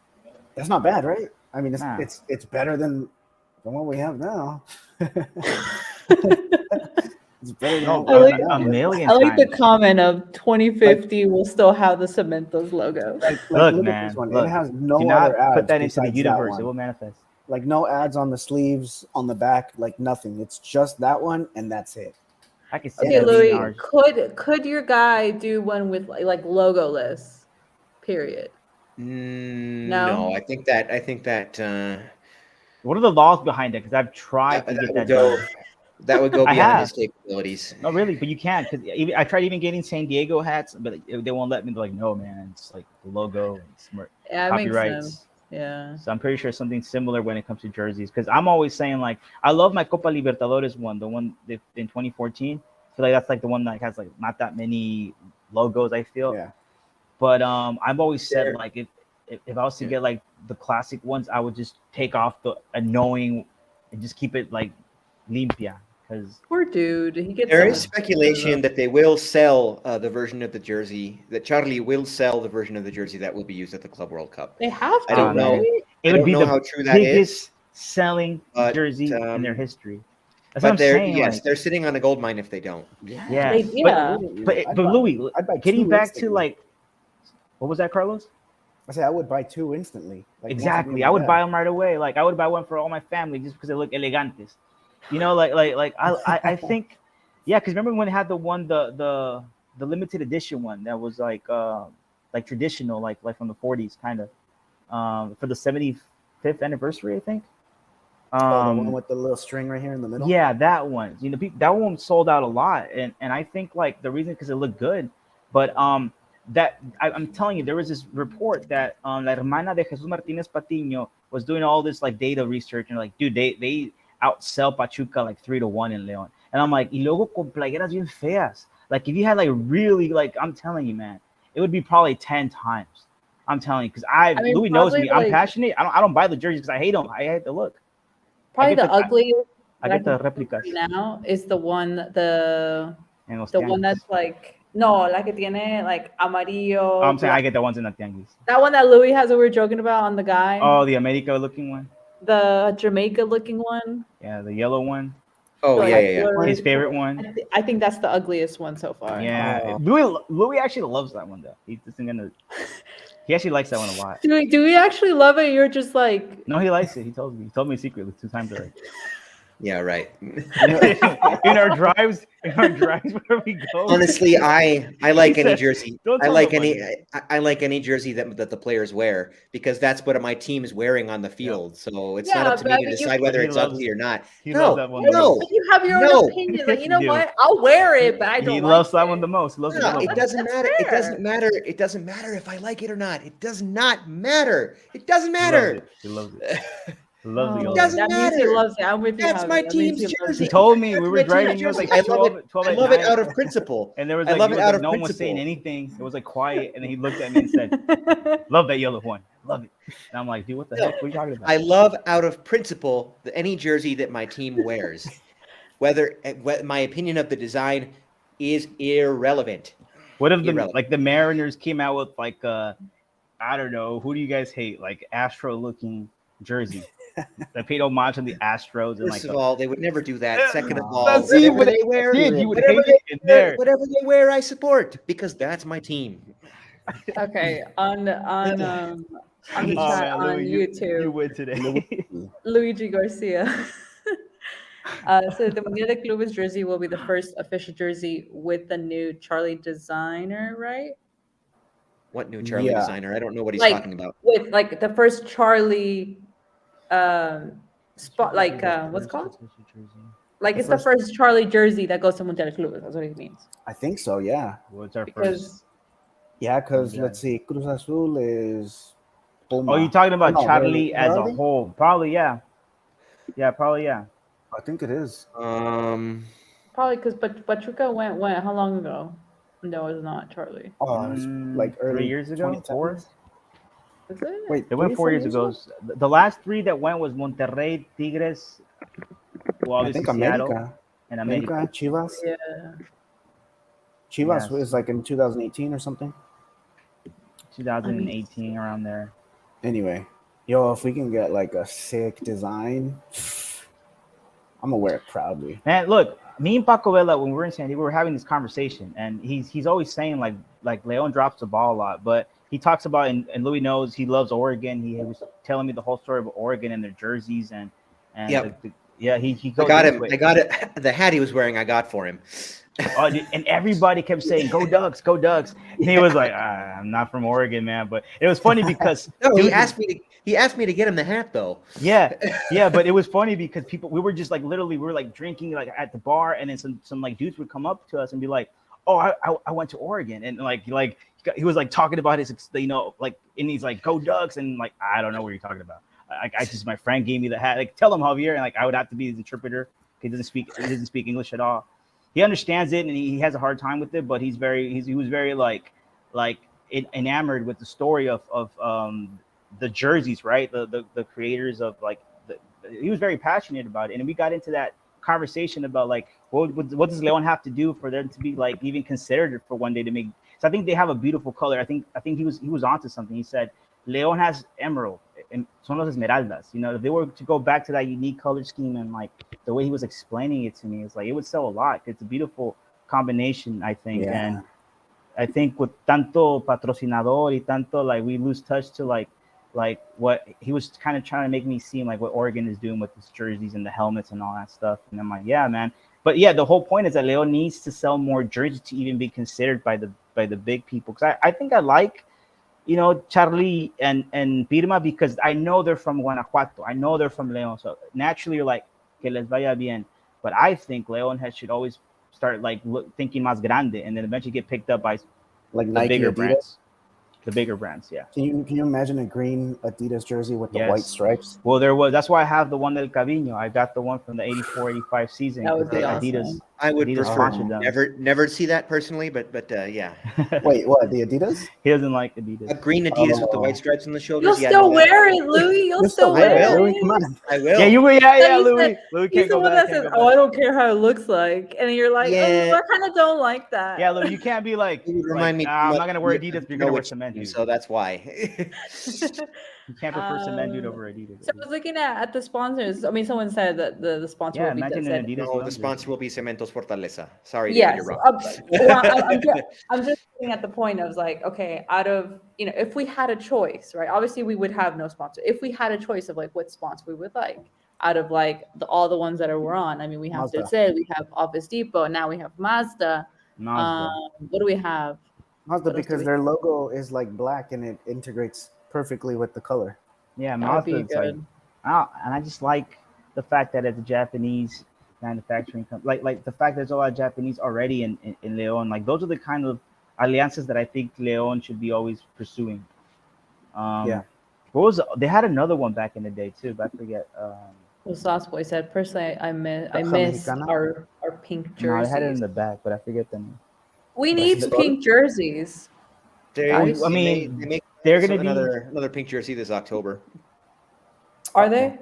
That's not bad, right? I mean, Nah. it's better than what we have now. It's better than No, what we have like- now. a million I like the times. comment of 2050 will still have the Cementos logo. Look, look man, at this one. look. It has Do no not other ads put that into the besides universe. that It will one. manifest. Like no ads on the sleeves, on the back, like nothing. It's just that one, and that's it. I can see Okay, that being Louis, ours. could your guy do one with like logoless? Period. No, I think that What are the laws behind it? Because I've tried to that get would that go done. that would go I beyond have. his capabilities. No, really, but you can't. Because I tried even getting San Diego hats, but they won't let me. They're like, no, man, it's like the logo and Yeah, it makes copyrights. sense. Yeah. So I'm pretty sure something similar when it comes to jerseys. Because I'm always saying like, I love my Copa Libertadores one, the one in 2014. I feel like that's like the one that has like not that many logos. I feel. Yeah. But I've always said There- like if I was to get like the classic ones, I would just take off the annoying and just keep it like limpia. Because Poor dude. He gets There so is much- speculation that they will sell the version of the jersey, that Charlie will sell the version of the jersey that will be used at the Club World Cup. They have to. I don't know. right? it I would don't be know the how true that is. biggest selling but, jersey in their history. That's But what I'm they're saying. yes, like, they're sitting on a gold mine if they don't. yeah. Yeah. But Louis, I'd buy getting two back to instantly. like, what was that, Carlos? I say I would buy two instantly. Like, once Exactly. again, I would yeah. buy them right away. Like I would buy one for all my family just because they look elegantes. You know, I think, yeah. Because remember when they had the limited edition one that was like traditional, like from the 40s, kind of, for the 75th anniversary, I think. Oh, the one with the little string right here in the middle. Yeah, that one. You know, that one sold out a lot, and I think like the reason because it looked good, but I'm telling you, there was this report that la hermana de Jesus Martinez Patiño was doing all this like data research and like, dude, they outsell Pachuca like 3-1 in Leon, and I'm like, y luego con playeras bien feas. Like if you had like really like, I'm telling you, man, it would be probably 10 times. I'm telling you, because mean, Louis knows probably, me. I'm like- passionate. I don't buy the jerseys because I hate them. I hate the look. Probably get the the- ugliest. I that get the can replicas. see now is the one And los the one tianguis. that's like no, like que tiene like amarillo. I'm saying I black. get the ones in the tianguis. That one that Louis has that we were joking about on the guy. Oh, the America looking one. The Jamaica looking one. Yeah, the yellow one. Oh The, yeah, like, yeah, yeah. blurry- His favorite one. I think that's the ugliest one so far. Yeah, Oh. Louis actually loves that one though. He's just gonna. He actually likes that one a lot. Do we actually love it? You're just like No, he likes it. He told me. He told me secretly 2 times already. Yeah, right. in our drives, where we go. Honestly, I like He any said, jersey. "Don't I tell like nobody." I like any jersey that the players wear because that's what my team is wearing on the field. So it's not Yeah, up to but me I to mean, decide whether He it's loves- ugly or not. he no, loves that one the no, most. but you have your No. own opinion. Like, you know You do. what? I'll wear it, but I don't. He like loves that it. one the most. He loves the no, yellow it one. doesn't That's matter. It doesn't fair. matter. It doesn't matter if I like it or not. It does not matter. It doesn't He loves matter. it. He loves it. He loves the Oh, yellow doesn't one. that means he matter. loves it. I'm with you. That's Javi. my That means team's he loves jersey. He it. told me That's we my were team's driving. It was jersey. like I love it. 12 I at love it night. out of principle. And there was I like, love it it was out like of no one was saying principle. anything. It was like quiet, and then he looked at me and said, "Love that yellow one. Love it." And I'm like, "Dude, what the No, heck? What are you talking about?" I love out of principle any jersey that my team wears. Whether my opinion of the design is irrelevant. What if Irrelevant. the Mariners came out with like I don't know, who do you guys hate? Like Astro looking jersey. They paid homage on the Astros and First like of all, they would never do that. Second of all, That's it, whatever but they wear, dude, you would whatever hate they it in wear, there. whatever they wear, I support because that's my team. Okay, on the Oh, chat man, on Louis, YouTube, you win today. Luigi Garcia. So the Mundial de Clubes jersey will be the first official jersey with the new Charlie designer, right? What new Charlie Yeah. designer? I don't know what he's Like talking about. with like the first Charlie spot, like what's it called? Like The it's the first- first Charlie jersey that goes to Mundial de Clubes. That's what it means. I think so. Yeah. What's our first? Because Yeah, because Yeah. let's see, Cruz Azul is. Puma. Oh, you're talking about No, Charlie they're- as a are they? whole? Probably, yeah. Yeah, probably, yeah. I think it is. probably because Pachuca went when? How long ago? No, it's not Charlie. Oh, it's like early 3 years ago, 2010s? 4. Is it? Wait, They went 4 years ago. The last 3 that went was Monterrey, Tigres, well, I obviously think Seattle, America. and America, America. Chivas. Yeah. Chivas Yes. was like in 2018 or something. 2018, around there. Anyway, yo, if we can get like a sick design, I'm gonna wear it proudly. Man, look, me and Paco Vela, when we were in San Diego, we were having this conversation, and he's always saying like Leon drops the ball a lot, but he talks about, and Louis knows he loves Oregon. He was telling me the whole story of Oregon and their jerseys, and Yep. he I goes got into him. it. I got it. The hat he was wearing, I got for him. Oh, dude, and everybody kept saying, "Go Ducks, go Ducks." And he was like, "I'm not from Oregon, man." But it was funny because No, dude, he asked me to get him the hat though. yeah, but it was funny because we were just like literally, we were like drinking like at the bar, and then some like dudes would come up to us and be like, "Oh, I went to Oregon," and like he was like talking about his, like, and he's like, "Go Ducks," and like, I don't know what you're talking about. I just, my friend gave me the hat. Like, tell him, Javier, and like I would have to be his interpreter. He doesn't speak English at all. He understands it and he has a hard time with it, but he was very like enamored with the story of the jerseys, right? The creators of like he was very passionate about it, and we got into that conversation about like what does Leon have to do for them to be like even considered for one day to make. So I think they have a beautiful color. I think he was onto something. He said Leon has emerald and son los esmeraldas. You know, if they were to go back to that unique color scheme and like the way he was explaining it to me, it's like it would sell a lot. It's a beautiful combination, I think. Yeah. And I think with tanto patrocinador y tanto, like, we lose touch to like what he was kind of trying to make me seem like what Oregon is doing with his jerseys and the helmets and all that stuff. And I'm like, yeah, man. But yeah, the whole point is that Leon needs to sell more jerseys to even be considered by the big people. Because I think I like, Charlie and Pirma, because I know they're from Guanajuato. I know they're from Leon. So naturally you're like, que les vaya bien. But I think Leon should always start like thinking más grande and then eventually get picked up by Like the Nike, bigger Adidas. brands. The bigger brands, yeah. Can you imagine a green Adidas jersey with the Yes. white stripes? Well, that's why I have the one del Cavino. I got the one from the 84-85 season. That would be Adidas. awesome. I would Adidas prefer sponsored them. never see that personally, but yeah. Wait, what? The Adidas? He doesn't like A Adidas. green Adidas with the Oh. white stripes on the You'll shoulders. Yeah, still no, wear it, Louis. You'll still I wear will. it. Louis, come on. I will. Yeah, you will. No, Yeah, you Louis. said- Louis He's can't the go one back. that says, "Oh, I don't care how it looks like," and then you're like, Yeah. "Oh, I kind of don't like that." Yeah, Louis, you can't be like, You remind me. I'm not gonna wear Adidas, but you're gonna wear cement, dude. So that's why. You can't prefer cement, dude, over Adidas. So I was looking at the sponsors. I mean, someone said that the sponsor Yeah, would be imagine said, an Adidas. No, logo. the sponsor will be Cementos Fortaleza. Sorry, yes. David, you're wrong. I'm just looking at the point of like, okay, out of, if we had a choice, right? Obviously, we would have no sponsor. If we had a choice of like what sponsor we would like, out of like all the ones that we're on. I mean, we have Mazda. Tldp, we have Office Depot, now we have Mazda. What do we have? Mazda, What else do because we- their logo is like black and it integrates perfectly with the color. Yeah, That would be Mazda. It's like, good. and I just like the fact that it's a Japanese manufacturing company. Like the fact there's a lot of Japanese already in Leon. Like, those are the kind of alliances that I think Leon should be always pursuing. Yeah. They had another one back in the day too, but I forget. Well, Sauce Boy said, personally, I miss Mexicana? our pink No, I jerseys. had it in the back, but I forget the name. We need the- pink jerseys. I mean, they make they're gonna be. another pink jersey this October. Are they?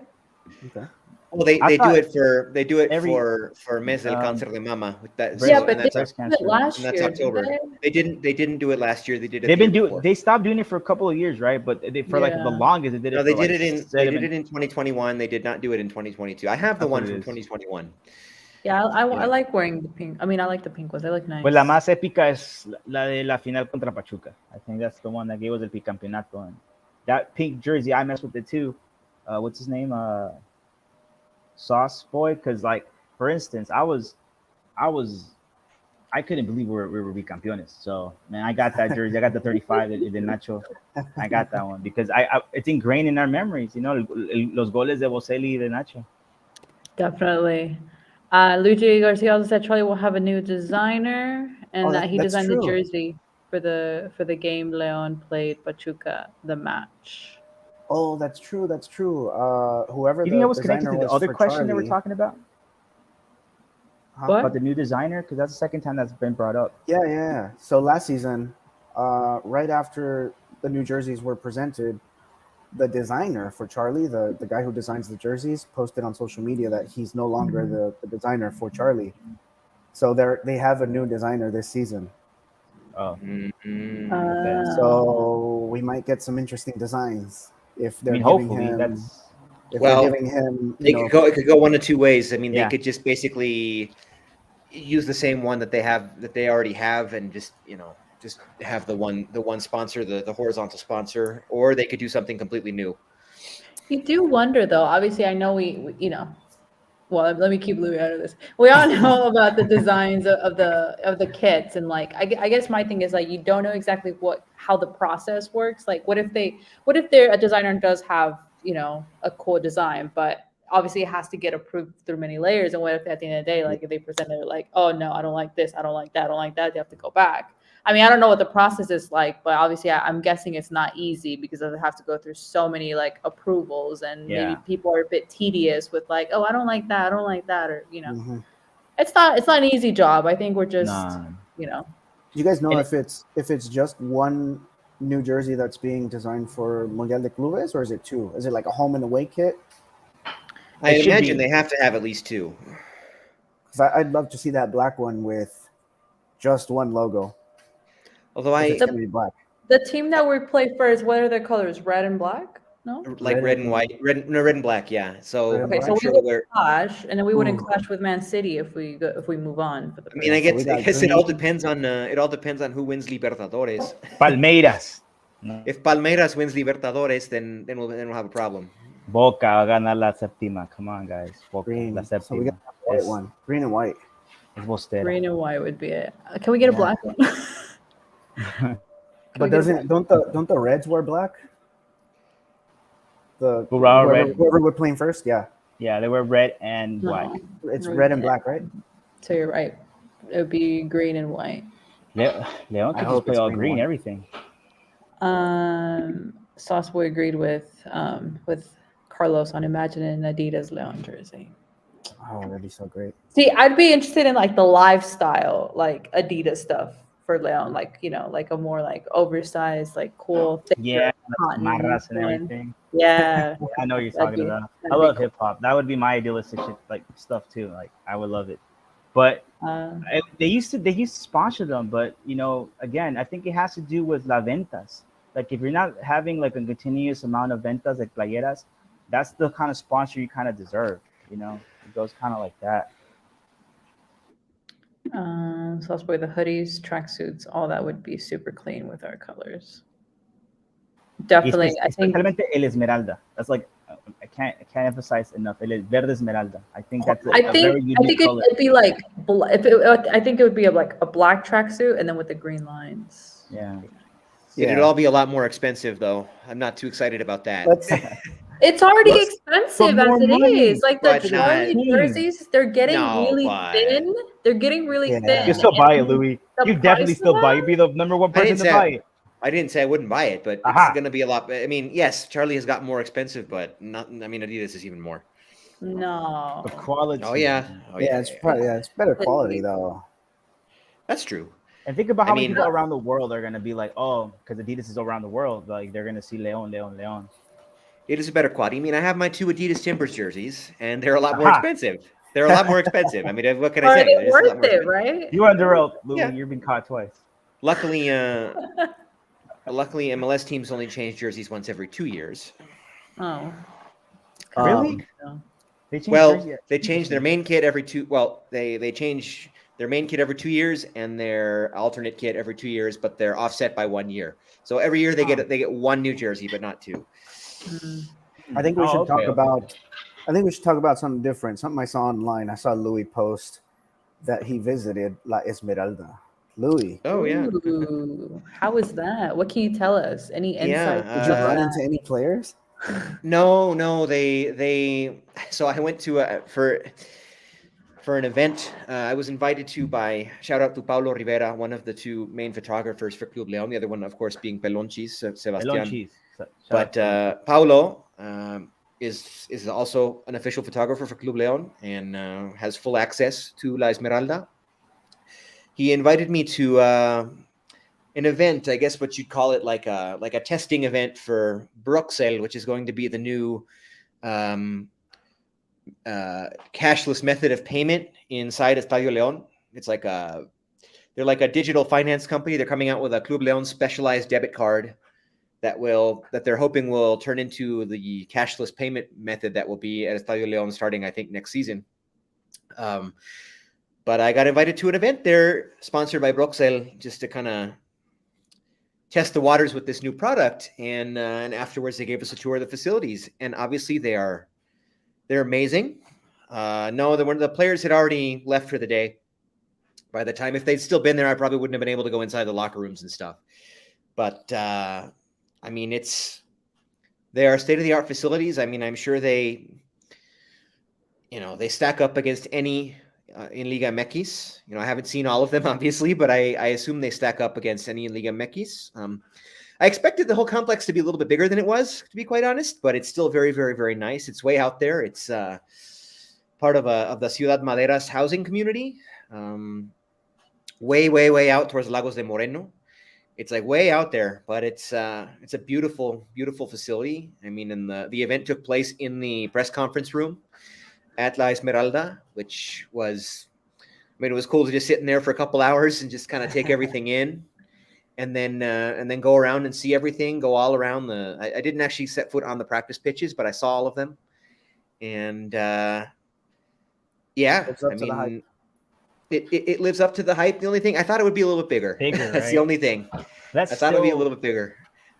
Okay. Well, they I do thought it for every- for Mes del Cáncer de Mama. With that, Breast- Yeah, but and that's, they breast did cancer. it last and that's year. October. Did They didn't do it last year. They did it. They've the been year doing. before. They stopped doing it for a couple of years, right? But for like the Yeah. longest, they did it. No, they for did like it in 2021. They did not do it in 2022. I have the That's one what it from is. 2021. Yeah, I Yeah. like wearing the pink. I mean, I like the pink ones. They look nice. Pues la más épica es la de la final contra Pachuca. I think that's the one that gave us el bicampeonato. And that pink jersey, I messed with it too. What's his name? Sauce Boy. Because, like, for instance, I couldn't believe we were bicampeones. So, man, I got that jersey. I got the 35 de Nacho. I got that one because it's ingrained in our memories. Los goles de Boselli y de Nacho. Definitely. Luigi Garcia also said Charlie will have a new designer, and Oh, that he that's designed the true. jersey for the game Leon played Pachuca, the match. Oh, that's true. That's true. Whoever You the think that was connected designer to the was other for question that we're Charlie- talking about? What? About the new designer, because that's the second time that's been brought up. Yeah. So last season, right after the new jerseys were presented, the designer for Charlie, the guy who designs the jerseys, posted on social media that he's no longer the designer for Charlie. So they have a new designer this season. Oh, Mm-hmm. okay. So we might get some interesting designs if I they're mean, giving hopefully him. that's If Well, they're giving him, It could go one of two ways. I mean, Yeah. they could just basically use the same one that they already have, and just just have the one sponsor, the horizontal sponsor, or they could do something completely new. You do wonder, though. Obviously, I know we well, let me keep Louis out of this. We all know about the designs of the kits, and like I guess my thing is like you don't know exactly how the process works. Like, what if a designer does have a cool design, but obviously it has to get approved through many layers. And what if at the end of the day, like if they present it like, oh no, I don't like this, I don't like that, I don't like that, they have to go back. I mean, I don't know what the process is like, but obviously I'm guessing it's not easy because they have to go through so many like approvals, and maybe people are a bit tedious with like, oh, I don't like that, or Mhm. it's not an easy job. I think we're just Nah. Do you guys know if it's just one New Jersey that's being designed for Mundial de Clubes, or is it two? Is it like a home and away kit? I It should imagine be. they have to have at least two. Because I'd love to see that black one with just one logo. Although If I it's gonna be black. the team that we play first. What are their colors? Red and black? No. like red and white, red and black, yeah. So Red and Okay, I'm so black. not we sure would where. clash, and then we wouldn't Ooh. clash with Man City if we move on for the I mean, first. I so we got guess it all green. depends on who wins Libertadores. Palmeiras. No. If Palmeiras wins Libertadores, then we'll have a problem. Boca va a ganar la séptima. Come on, guys. Boca, Green. la So we séptima. got the white one. Green and white. Es Bostera. Green and white would be it. Can we get a Yeah. black one? But don't the Reds wear black? The Hurrah, whoever, red. whoever we're playing first, yeah. Yeah, they were red and black. No. It's red and black, right? So you're right. It would be green and white. Leon I could just hope play it's all green green, and white. everything. Sauce Boy agreed with Carlos on Imagine an Adidas Leon jersey. Oh, that'd be so great. See, I'd be interested in like the lifestyle, like Adidas stuff for Leon, like like a more like oversized, like cool, thicker, Yeah, cotton marras and one. everything. Yeah, I know what you're That'd talking be- about. that'd I be love cool. hip hop. That would be my idealistic shit, like stuff too. Like I would love it. But they used to sponsor them, but again, I think it has to do with la ventas. Like if you're not having like a continuous amount of ventas like playeras, that's the kind of sponsor you kind of deserve. It goes kind of like that. Sauce Boy, the hoodies, tracksuits, all that would be super clean with our colors. Definitely, I think. Especialmente el esmeralda. That's like I can't emphasize enough. El verde esmeralda. I think that's a I very unique think color. it'd be like I think it would be like a black tracksuit and then with the green lines. Yeah. It'd all be a lot more expensive, though. I'm not too excited about that. It's already But expensive more as it money. is. Like the But Charlie not- jerseys, they're getting No, really but- thin. They're getting really Yeah. thin. You still buy it, and Louis. the You definitely price still of buy it. that- You'd be the number one I person didn't to say buy it. I didn't say I wouldn't buy it, but Aha. it's going to be a lot. I mean, yes, Charlie has got more expensive, but not. I mean, Adidas is even more. No. The quality. Oh yeah, It's better quality though. That's true. And think about how I many mean- people around the world are gonna be like, oh, because Adidas is around the world. Like they're gonna see Leon. It is a better quality. I mean, I have my two Adidas Timbers jerseys, and they're a lot more Aha. expensive. They're a lot more expensive. I mean, what can I Are say? they They're just a lot worth more it, expensive. right? You are under oath, Louis. Yeah. You've been caught twice. Luckily, MLS teams only change jerseys once every 2 years. Oh. Really? No. They changed Well, jersey- they change their main kit every two. Well, they change their main kit every 2 years and their alternate kit every 2 years, but they're offset by 1 year. So every year they get one new jersey, but not two. Mm. I think we should talk okay. about. I think we should talk about something different. Something I saw online. I saw Louis post that he visited La Esmeralda. Louis, Oh yeah. Ooh, how is that? What can you tell us? Any Yeah, insight? did you run into any players? No. They. So I went to for an event. I was invited to by shout out to Paulo Rivera, one of the two main photographers for Club León. The other one, of course, being Pelonchis, Melon Sebastian. cheese. But Paulo is also an official photographer for Club Leon and has full access to La Esmeralda. He invited me to an event, I guess what you'd call it, like a testing event for Bruxelles, which is going to be the new cashless method of payment inside Estadio Leon. It's like they're like a digital finance company. They're coming out with a Club Leon specialized debit card that they're hoping will turn into the cashless payment method that will be at Estadio Leon starting, I think, next season. But I got invited to an event there sponsored by Bruxelles just to kind of test the waters with this new product. And afterwards they gave us a tour of the facilities, and obviously they're amazing. No, the players had already left for the day. By the time, if they'd still been there, I probably wouldn't have been able to go inside the locker rooms and stuff. But I mean, they are state-of-the-art facilities. I mean, I'm sure they stack up against any in Liga MX. I haven't seen all of them, obviously, but I assume they stack up against any in Liga MX. I expected the whole complex to be a little bit bigger than it was, to be quite honest, but it's still very, very, very nice. It's way out there. It's part of the Ciudad Madera's housing community, way, way, way out towards Lagos de Moreno. It's like way out there, but it's a beautiful, beautiful facility. I mean, and the event took place in the press conference room at La Esmeralda, which was, it was cool to just sit in there for a couple hours and just kind of take everything in, and then go around and see everything, go all around I didn't actually set foot on the practice pitches, but I saw all of them. And yeah, I mean, it lives up to the hype. The only thing, I thought it would be a little bit bigger. That's right? The only thing. I thought it would be a little bit bigger.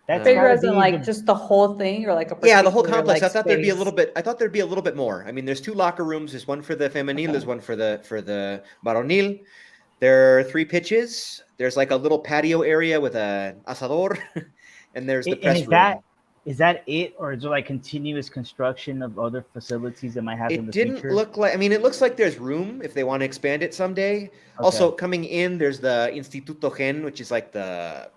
That's bigger as in like just the whole thing, or like a the whole complex. Like, I thought there'd be a little bit. I thought there'd be a little bit more. I mean, there's 2 locker rooms. There's one for the femenil. There's one for the varonil. There are 3 pitches. There's like a little patio area with a asador, and there's the press room. Is that it, or is there like continuous construction of other facilities that might have in the future? It didn't look like. I mean, it looks like there's room if they want to expand it someday. Okay. Also, coming in, there's the Instituto Gen, which is like their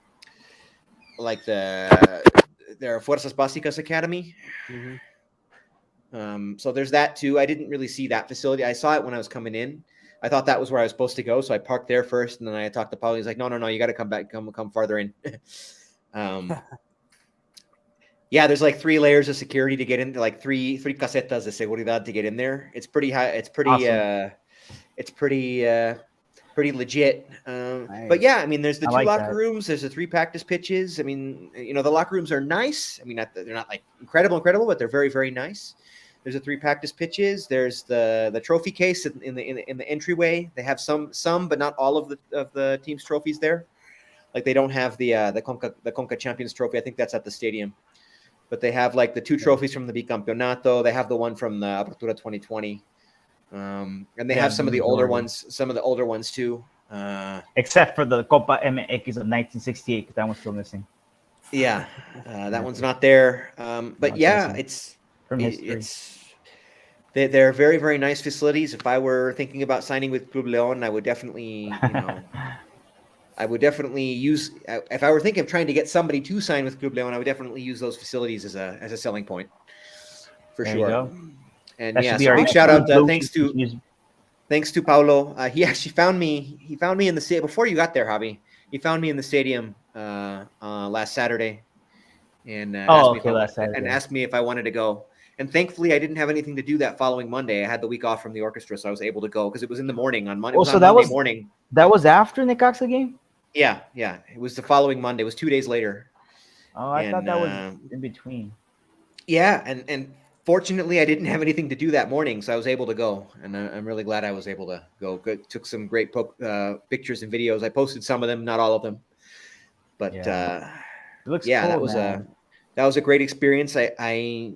Fuerzas Básicas Academy. Mm-hmm. So there's that too. I didn't really see that facility. I saw it when I was coming in. I thought that was where I was supposed to go, so I parked there first, and then I talked to Paulo. He's like, "No, you got to come back, come farther in." Yeah, there's like 3 layers of security to get in, like three casetas de seguridad to get in there. It's pretty high. It's pretty. Awesome. It's pretty legit. Nice. But yeah, I mean, there's the 2 locker rooms. There's the 3 practice pitches. I mean, the locker rooms are nice. I mean, they're not like incredible, but they're very, very nice. There's the 3 practice pitches. There's the trophy case in the entryway. They have some, but not all of the team's trophies there. Like they don't have the Conca Champions trophy. I think that's at the stadium. But they have like the 2 trophies from the Bicampeonato. They have the one from the Apertura 2020. And they have some of the older ones too. Except for the Copa MX of 1968, because that one's still missing. Yeah, that one's not there. But yeah, it's they're very, very nice facilities. If I were thinking about signing with Club Leon, I would definitely, use. If I were thinking of trying to get somebody to sign with Club Leon, I would definitely use those facilities as a selling point, for sure. And yeah, so big shout out. Thanks to Paulo. He actually found me. He found me in the stadium before you got there, Javi. He found me in the stadium last Saturday, and asked me if I wanted to go. And thankfully, I didn't have anything to do that following Monday. I had the week off from the orchestra, so I was able to go because it was in the morning on Monday. Monday morning. That was after Necaxa game? Yeah. It was the following Monday. It was 2 days later. Oh, I thought that was in between. Yeah, and fortunately, I didn't have anything to do that morning, so I was able to go, and I'm really glad I was able to go. Took some great pictures and videos. I posted some of them, not all of them, but it looks cool, that was a great experience. I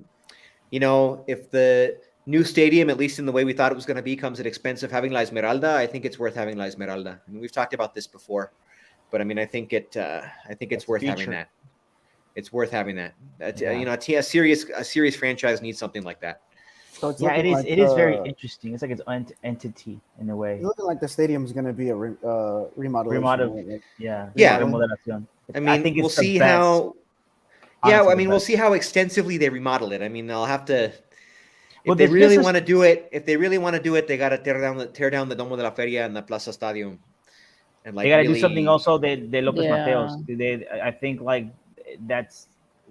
if the new stadium, at least in the way we thought it was going to be, comes at expense of having La Esmeralda, I think it's worth having La Esmeralda. I mean, we've talked about this before, but I mean, I think it's worth having that. It's worth having that. A serious franchise needs something like that. So it's it is very interesting. It's like its own entity in a way. It's looking like the stadium is going to be a remodel. Yeah. I mean, I think we'll see how. Yeah, Honestly, I the mean, we'll best. see how extensively they remodel it. I mean, they'll have to. Well, If they this really is want to do it, they got to tear down the Domo de la Feria and the Plaza Stadium, and they like got to do something really. also. De Lopez Yeah. Mateos. I think like that's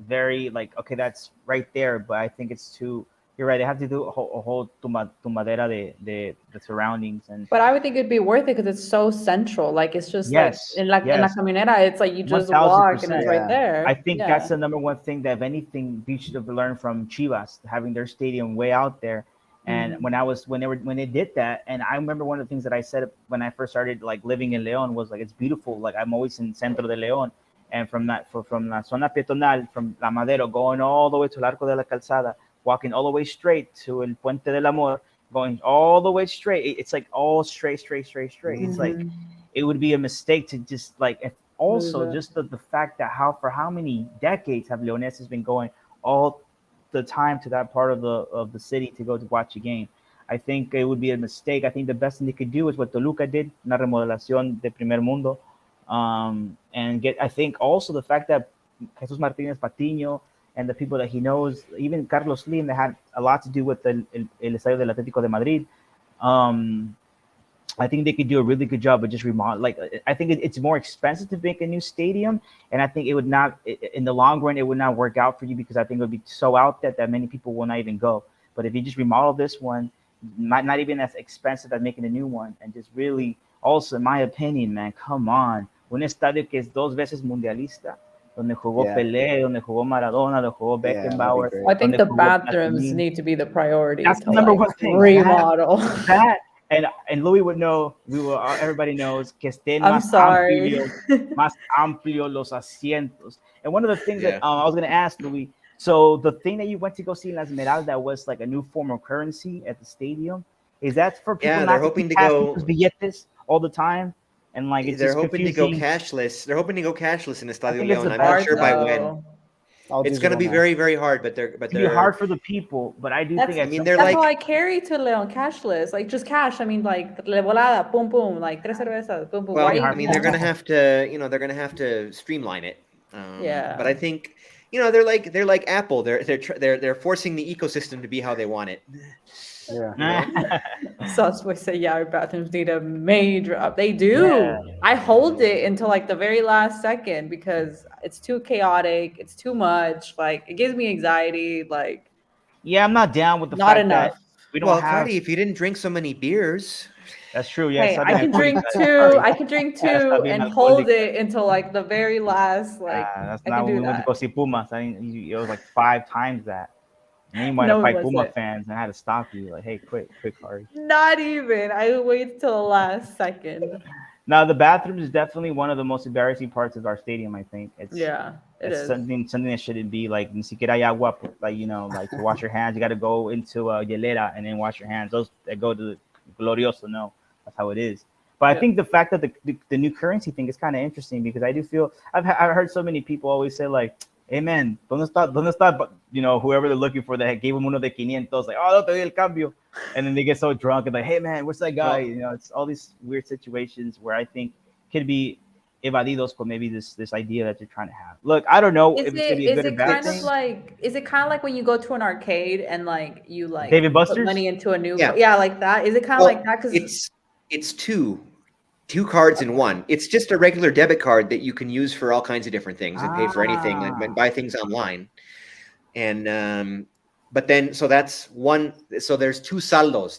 very like okay, that's right there. But I think it's too. You're right. They have to do a whole tumbadera the surroundings and But I would think it'd be worth it because it's so central. Like it's just like yes, in la yes, caminera, it's like you one just thousand walk and it's percent. right Yeah. I there. think that's Yeah. the number one thing that if anything we should have learned from Chivas having their stadium way out there. And Mhm. when they did that, and I remember one of the things that I said when I first started like living in León was like it's beautiful. Like I'm always in Centro de León, and from la zona peatonal from La Madero going all the way to el Arco de la Calzada, walking all the way straight to El Puente del Amor, going all the way straight. It's like all straight, straight, straight, straight. It's like Mhm. it would be a mistake to just like if Move also it. just the fact that how many decades have Leoneses been going all the time to that part of the city to go to watch a game. I think it would be a mistake. I think the best thing they could do is what Toluca did, una remodelación de primer mundo, and get. I think also the fact that Jesus Martinez Patiño and the people that he knows, even Carlos Slim, that had a lot to do with el Estadio del Atlético de Madrid. Um, I think they could do a really good job of just remodel. Like I think it's more expensive to make a new stadium, and I think it would not in the long run it would not work out for you because I think it would be so out there that many people will not even go. But if you just remodel this one, not even as expensive as making a new one, and just really also, in my opinion, man, come on, un estadio que es dos veces mundialista, donde jugó Yeah. Pelé, donde jugó Maradona, donde jugó Yeah, that'd be Beckenbauer, great. I think donde the jugó bathrooms Platini. need to be the priority That's to the number like one thing. remodel. That and Louis would know. We will. Everybody knows que estén I'm sorry. más amplio los asientos. And one of the things that Yeah. I was going to ask Louis. So the thing that you went to go see in La Esmeralda was like a new form of currency at the stadium. Is that for people Yeah, they're not to hoping keep to passing those go. billetes all the time? And like it's They're just hoping to go confusing. cashless. They're hoping to go cashless in I Estadio think it's the León. I'm not best. sure Hard by when. though. All It's going to digital be now. very, very hard. But It's gonna be hard for the people, but I do think That's I at mean, some they're that's like. how I carry to Leon cashless. Like just cash. I mean like le volada, boom boom, like tres cervezas, boom boom. gonna be Well, Why I hard mean, for they're them. going to have to. They're going to have to streamline it. But I Yeah. think. They're like Apple. They're forcing the ecosystem to be how they want it. Yeah. Sus would say, yeah, our bathrooms need a major up. They do. Yeah. I hold it until like the very last second because it's too chaotic. It's too much. Like it gives me anxiety. Like Yeah, I'm not down with the not fact that enough. we don't Well, have. Cuddy, if you didn't drink so many beers, That's true. Yeah, Hey, está I bien can drink alcohólica. two. I can drink Yeah, está two bien and hold alcohólica. it until like the very last. Like That's I not can when do we went to that. go see Pumas. I think it was like 5 times that. And then you might have No, it fight Puma wasn't. fans and I had to stop you. Like, hey, quick, hurry. Not even. I wait till the last second. Now the bathroom is definitely one of the most embarrassing parts of our stadium. I think Yeah, it it's is. something that shouldn't be like ni siquiera hay agua, like like to wash your hands. You got to go into a hielera and then wash your hands. Those that go to the glorioso, no, that's how it is. But I Yeah. think the fact that the new currency thing is kind of interesting because I do feel I've heard so many people always say like, "Hey man, dónde está?" Whoever they're looking for that gave them uno de 500, like, "Oh, no te doy el cambio," and then they get so drunk and like, "Hey man, where's that guy?" well, It's all these weird situations where I think could be evadidos for maybe this idea that you're trying to have. Look, I don't know Is if it's gonna it be a is good or it bad kind of thing. like when you go to an arcade and like you like David put Buster's? money into a new yeah. yeah, like that? Is it kind of like Well, that? Because it's two cards in one. It's just a regular debit card that you can use for all kinds of different things and pay for anything and buy things online. And but then so that's one. So there's two saldos.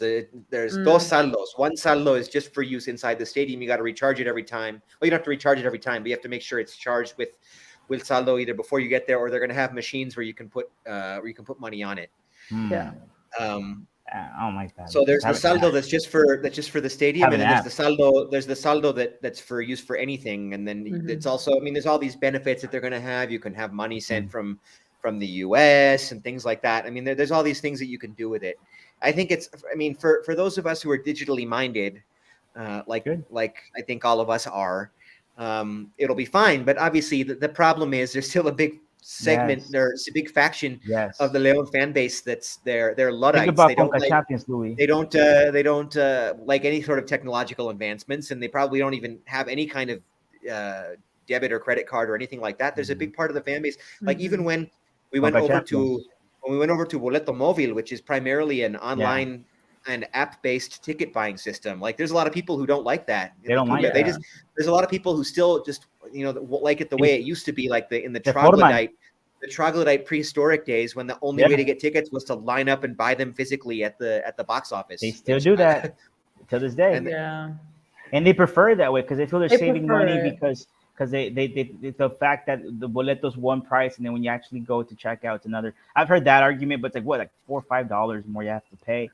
There's dos saldos. One saldo is just for use inside the stadium. You got to recharge it every time. Well, you don't have to recharge it every time, but you have to make sure it's charged with saldo either before you get there, or they're going to have machines where you can put money on it. yeah. Um, I don't like that. So there's the Have it- saldo that's just for the stadium, Have and an then app. there's the saldo that's for use for anything, and then it's also, I mean, there's all these benefits that they're going to have. You can have money sent from the US and things like that. I mean, there's all these things that you can do with it. I think I mean, for those of us who are digitally minded, like I think all of us are, it'll be fine. But obviously, the problem is there's still a big segment, Yes. there's a big faction Yes. of the Leon fan base that's they're Think Luddites. about They don't Conca like Champions, Louis. they don't like any sort of technological advancements, and they probably don't even have any kind of debit or credit card or anything like that. There's a big part of the fan base. Like even Mhm. when we went over to Champions. Boleto Móvil, which is primarily an online and app-based ticket buying system. Like there's a lot of people who don't like that. They don't like They that. just there's a lot of people who still just like it the way it used to be, like in the They forman. troglodyte prehistoric days when the only way to get tickets was to line up and buy them physically at the box office. They still do that to this day. Yeah. And they prefer it that way because they feel they're They saving prefer money it. because they the fact that the boletos one price and then when you actually go to check out it's another. I've heard that argument, but it's like what, like $4 or $5 more you have to pay.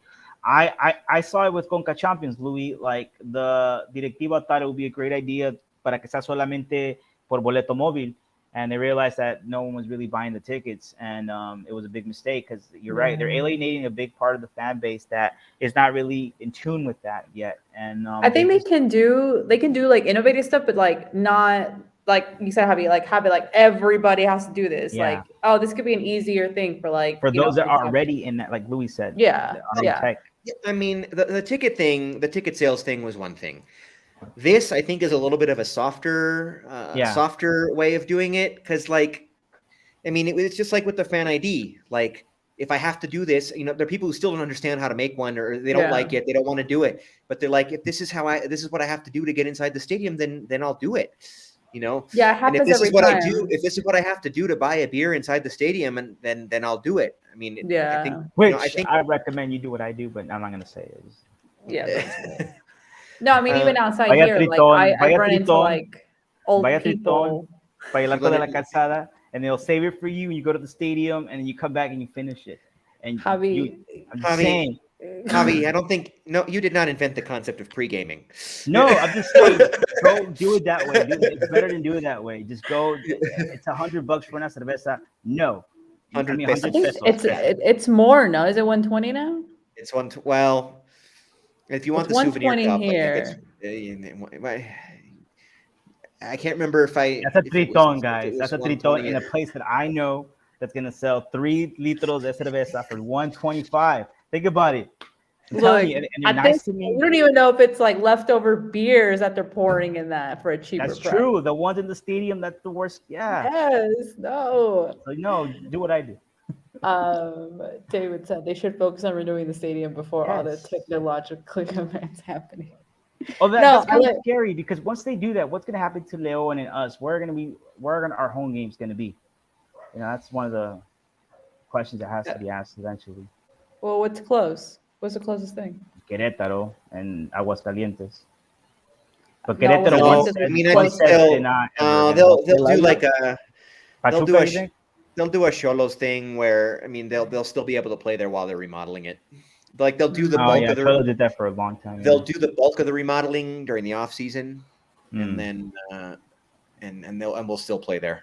I saw it with Conca Champions, Louis. Like the directiva thought it would be a great idea para que sea solamente por boleto móvil, and they realized that no one was really buying the tickets, and it was a big mistake because you're right, they're alienating a big part of the fan base that is not really in tune with that yet. And I think they can do like innovative stuff, but like not like you said, Javi, like have it like everybody has to do this. Yeah. Like, oh, this could be an easier thing for like for those that are example. already in that, like Louis said. Yeah, yeah. Tech. I mean, the ticket sales thing was one thing. This, I think, is a little bit of a softer way of doing it. Because, like, I mean, it's just like with the fan ID. Like, if I have to do this, there are people who still don't understand how to make one, or they don't like it, they don't want to do it. But they're like, if this is what I have to do to get inside the stadium, then I'll do it. Yeah, it happens and if this every is what time. I do, if this is what I have to do to buy a beer inside the stadium, and then I'll do it. I mean, Yeah. I think, Which I think I recommend you do what I do, but I'm not gonna say it. Yeah. No, I mean even outside Vaya here, like Tritón, I vaya run into Tritón, like old vaya people. Bailaco de la Calzada, and they'll save it for you. And you go to the stadium, and then you come back and you finish it. And Javi, I'm just saying. Javi, I don't think you did not invent the concept of pre-gaming. No, I'm just saying, go do it that way. It's better than do it that way. Just go. It's $100 for una cerveza. No, 100 I pesos. think it's more. No, is it 120 now? It's well, if you want It's the souvenir 120 cup, here. I can't remember if I. That's a if it was- Tritón, if it guys. was That's a 120 Tritón in a or- place that I know that's gonna sell 3 litros de cerveza for $125. Think about it. I'm telling you, and they're nice to me. You don't even know if it's like leftover beers that they're pouring in that for a cheaper That's price. true. The ones in the stadium, that's the worst. Yeah. Yes. No. So no, do what I do. David said they should focus on renewing the stadium before all the Yes. technological events happening. Oh, No, that's I kind of like- scary because once they do that, what's gonna happen to Leon and us? Where are our home games gonna be? That's one of the questions that has to be asked eventually. Well, what's close? What's the closest thing? Querétaro and Aguascalientes. But No, Querétaro Aguascalientes once is said, I mean, I once think said they'll- they're not ever gonna they'll go. do like a Pachuca, do a you think? they'll do a Xolos thing where they'll still be able to play there while they're remodeling it. Like they'll do the Oh bulk yeah, of the Cholo did that for a long time. they'll do the bulk of the remodeling during the off season, and Mm. then and we'll still play there.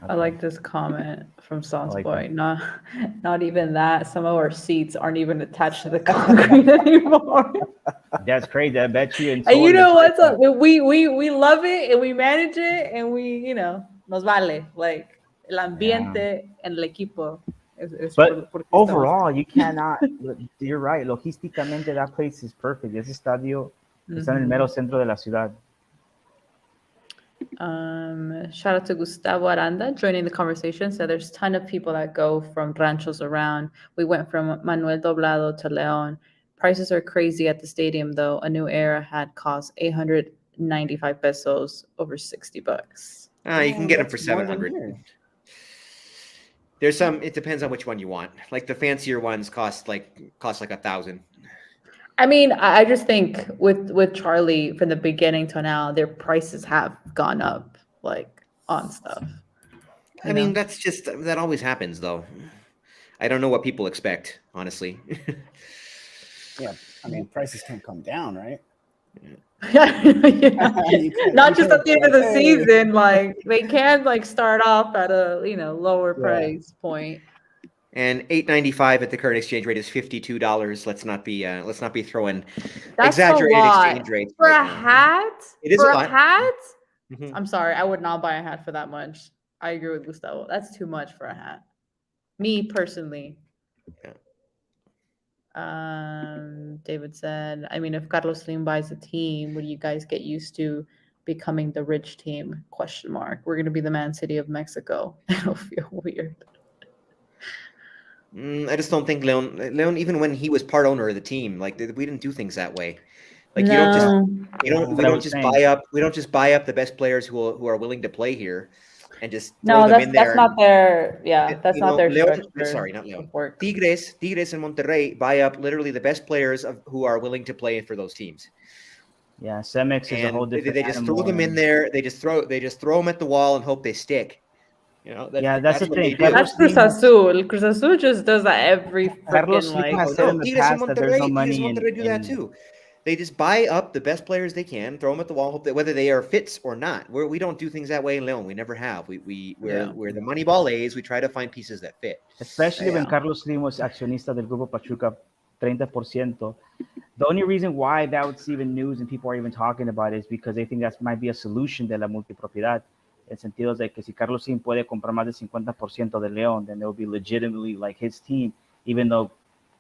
I like this comment from Sauce like Boy. that. Not even that. Some of our seats aren't even attached to the concrete anymore. That's crazy. I bet you. And you know what's up? We love it and we manage it and we nos vale. Like el ambiente and el equipo. But overall, you cannot. You're right. Logísticamente, that place is perfect. Ese estadio está en el mero centro de la ciudad. Shout out to Gustavo Aranda joining the conversation. So there's a ton of people that go from ranchos around. We went from Manuel Doblado to León. Prices are crazy at the stadium though. A new era had cost 895 pesos, over $60. You can get them for That's more than 700. here. There's some. It depends on which one you want. Like the fancier ones cost like 1,000. I mean, I just think with Charlie from the beginning to now, their prices have gone up like on stuff. I mean, that always happens though. I don't know what people expect, honestly. Yeah, I mean, prices can't come down, right? Yeah. Not you just can't at the end of the say, season, like they can like start off at a lower Yeah. price point. And $8.95 at the current exchange rate is $52. Let's not be throwing That's exaggerated a lot. exchange rates For right a now. hat. It is for a a lot. hat. Mhm. I'm sorry, I would not buy a hat for that much. I agree with Gustavo. That's too much for a hat. Me personally. Yeah. David said, I mean, if Carlos Slim buys a team, would you guys get used to becoming the rich team? ? We're going to be the Man City of Mexico. It'll feel weird. I just don't think Leon, even when he was part owner of the team, like we didn't do things that way. Like we No. don't just buy up the best players who are willing to play here, and just throw No, them in there. that's not their that's not their Leon, structure. sorry, not Leon. of work. Tigres and Monterrey buy up literally the best players who are willing to play for those teams. Yeah, Cemex is a whole And different they just throw animal, them in and- there. They just throw them at the wall and hope they stick. You know, that's the what thing. they do. That's Cruz Azul. Cruz Azul just does that every Carlos freaking Slim like. has said in the Tigres and past that there's no Monterrey, money Tigres and Monterrey do that too. They just buy up the best players they can, throw them at the wall, hope that whether they are fits or not. We don't do things that way in Leon. We never have. We're the money ball A's. We try to find pieces that fit. Especially when Carlos Slim was accionista del Grupo Pachuca, 30%. The only reason why that was even news and people are even talking about it is because they think that might be a solution de la multipropiedad. En sentido de que si Carlos Slim puede comprar más del 50% de León, then it will be legitimately like his team, even though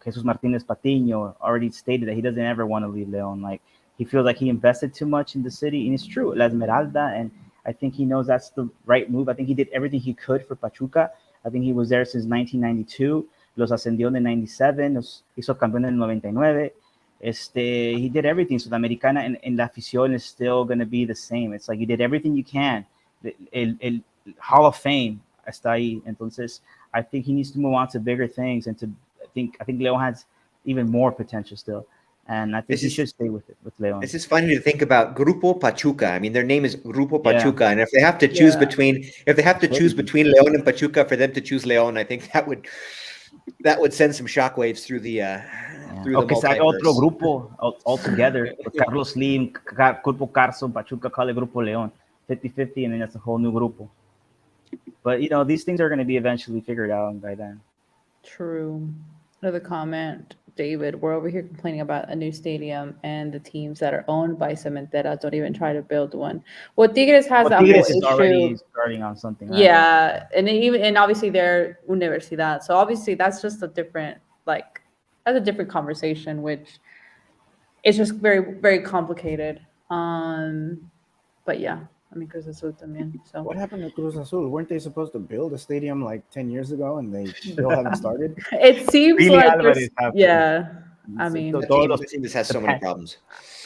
Jesus Martinez Patiño already stated that he doesn't ever want to leave León. Like, he feels like he invested too much in the city, and it's true, La Esmeralda, and I think he knows that's the right move. I think he did everything he could for Pachuca. I think he was there since 1992. Los ascendió en el 97, los hizo campeón en el 99. He did everything. Sudamericana and la afición is still going to be the same. It's like you did everything you can. El Hall of Fame está ahí. Entonces, I think he needs to move on to bigger things, and I think León has even more potential still. And I think he should stay with León. It's just funny to think about Grupo Pachuca. I mean, their name is Grupo Pachuca, and if they have to choose between León and Pachuca, for them to choose León, I think that would send some shockwaves through the O que se haga otro grupo altogether. Carlos Slim, Grupo Carson, Pachuca, call it Grupo León, 50-50, and then that's a whole new grupo. But these things are going to be eventually figured out by then. True. Another comment, David. We're over here complaining about a new stadium, and the teams that are owned by Cementeras don't even try to build one. Well, Tigres has that Tigres whole is issue. already starting on something. Right? Yeah, and obviously they're Universidad, so obviously that's just a different conversation, which is just very, very complicated. But yeah. I mean, Cruz Azul también. So what happened to Cruz Azul? Weren't they supposed to build a stadium like 10 years ago, and they still haven't started? It seems really like I mean, the team just has so many problems.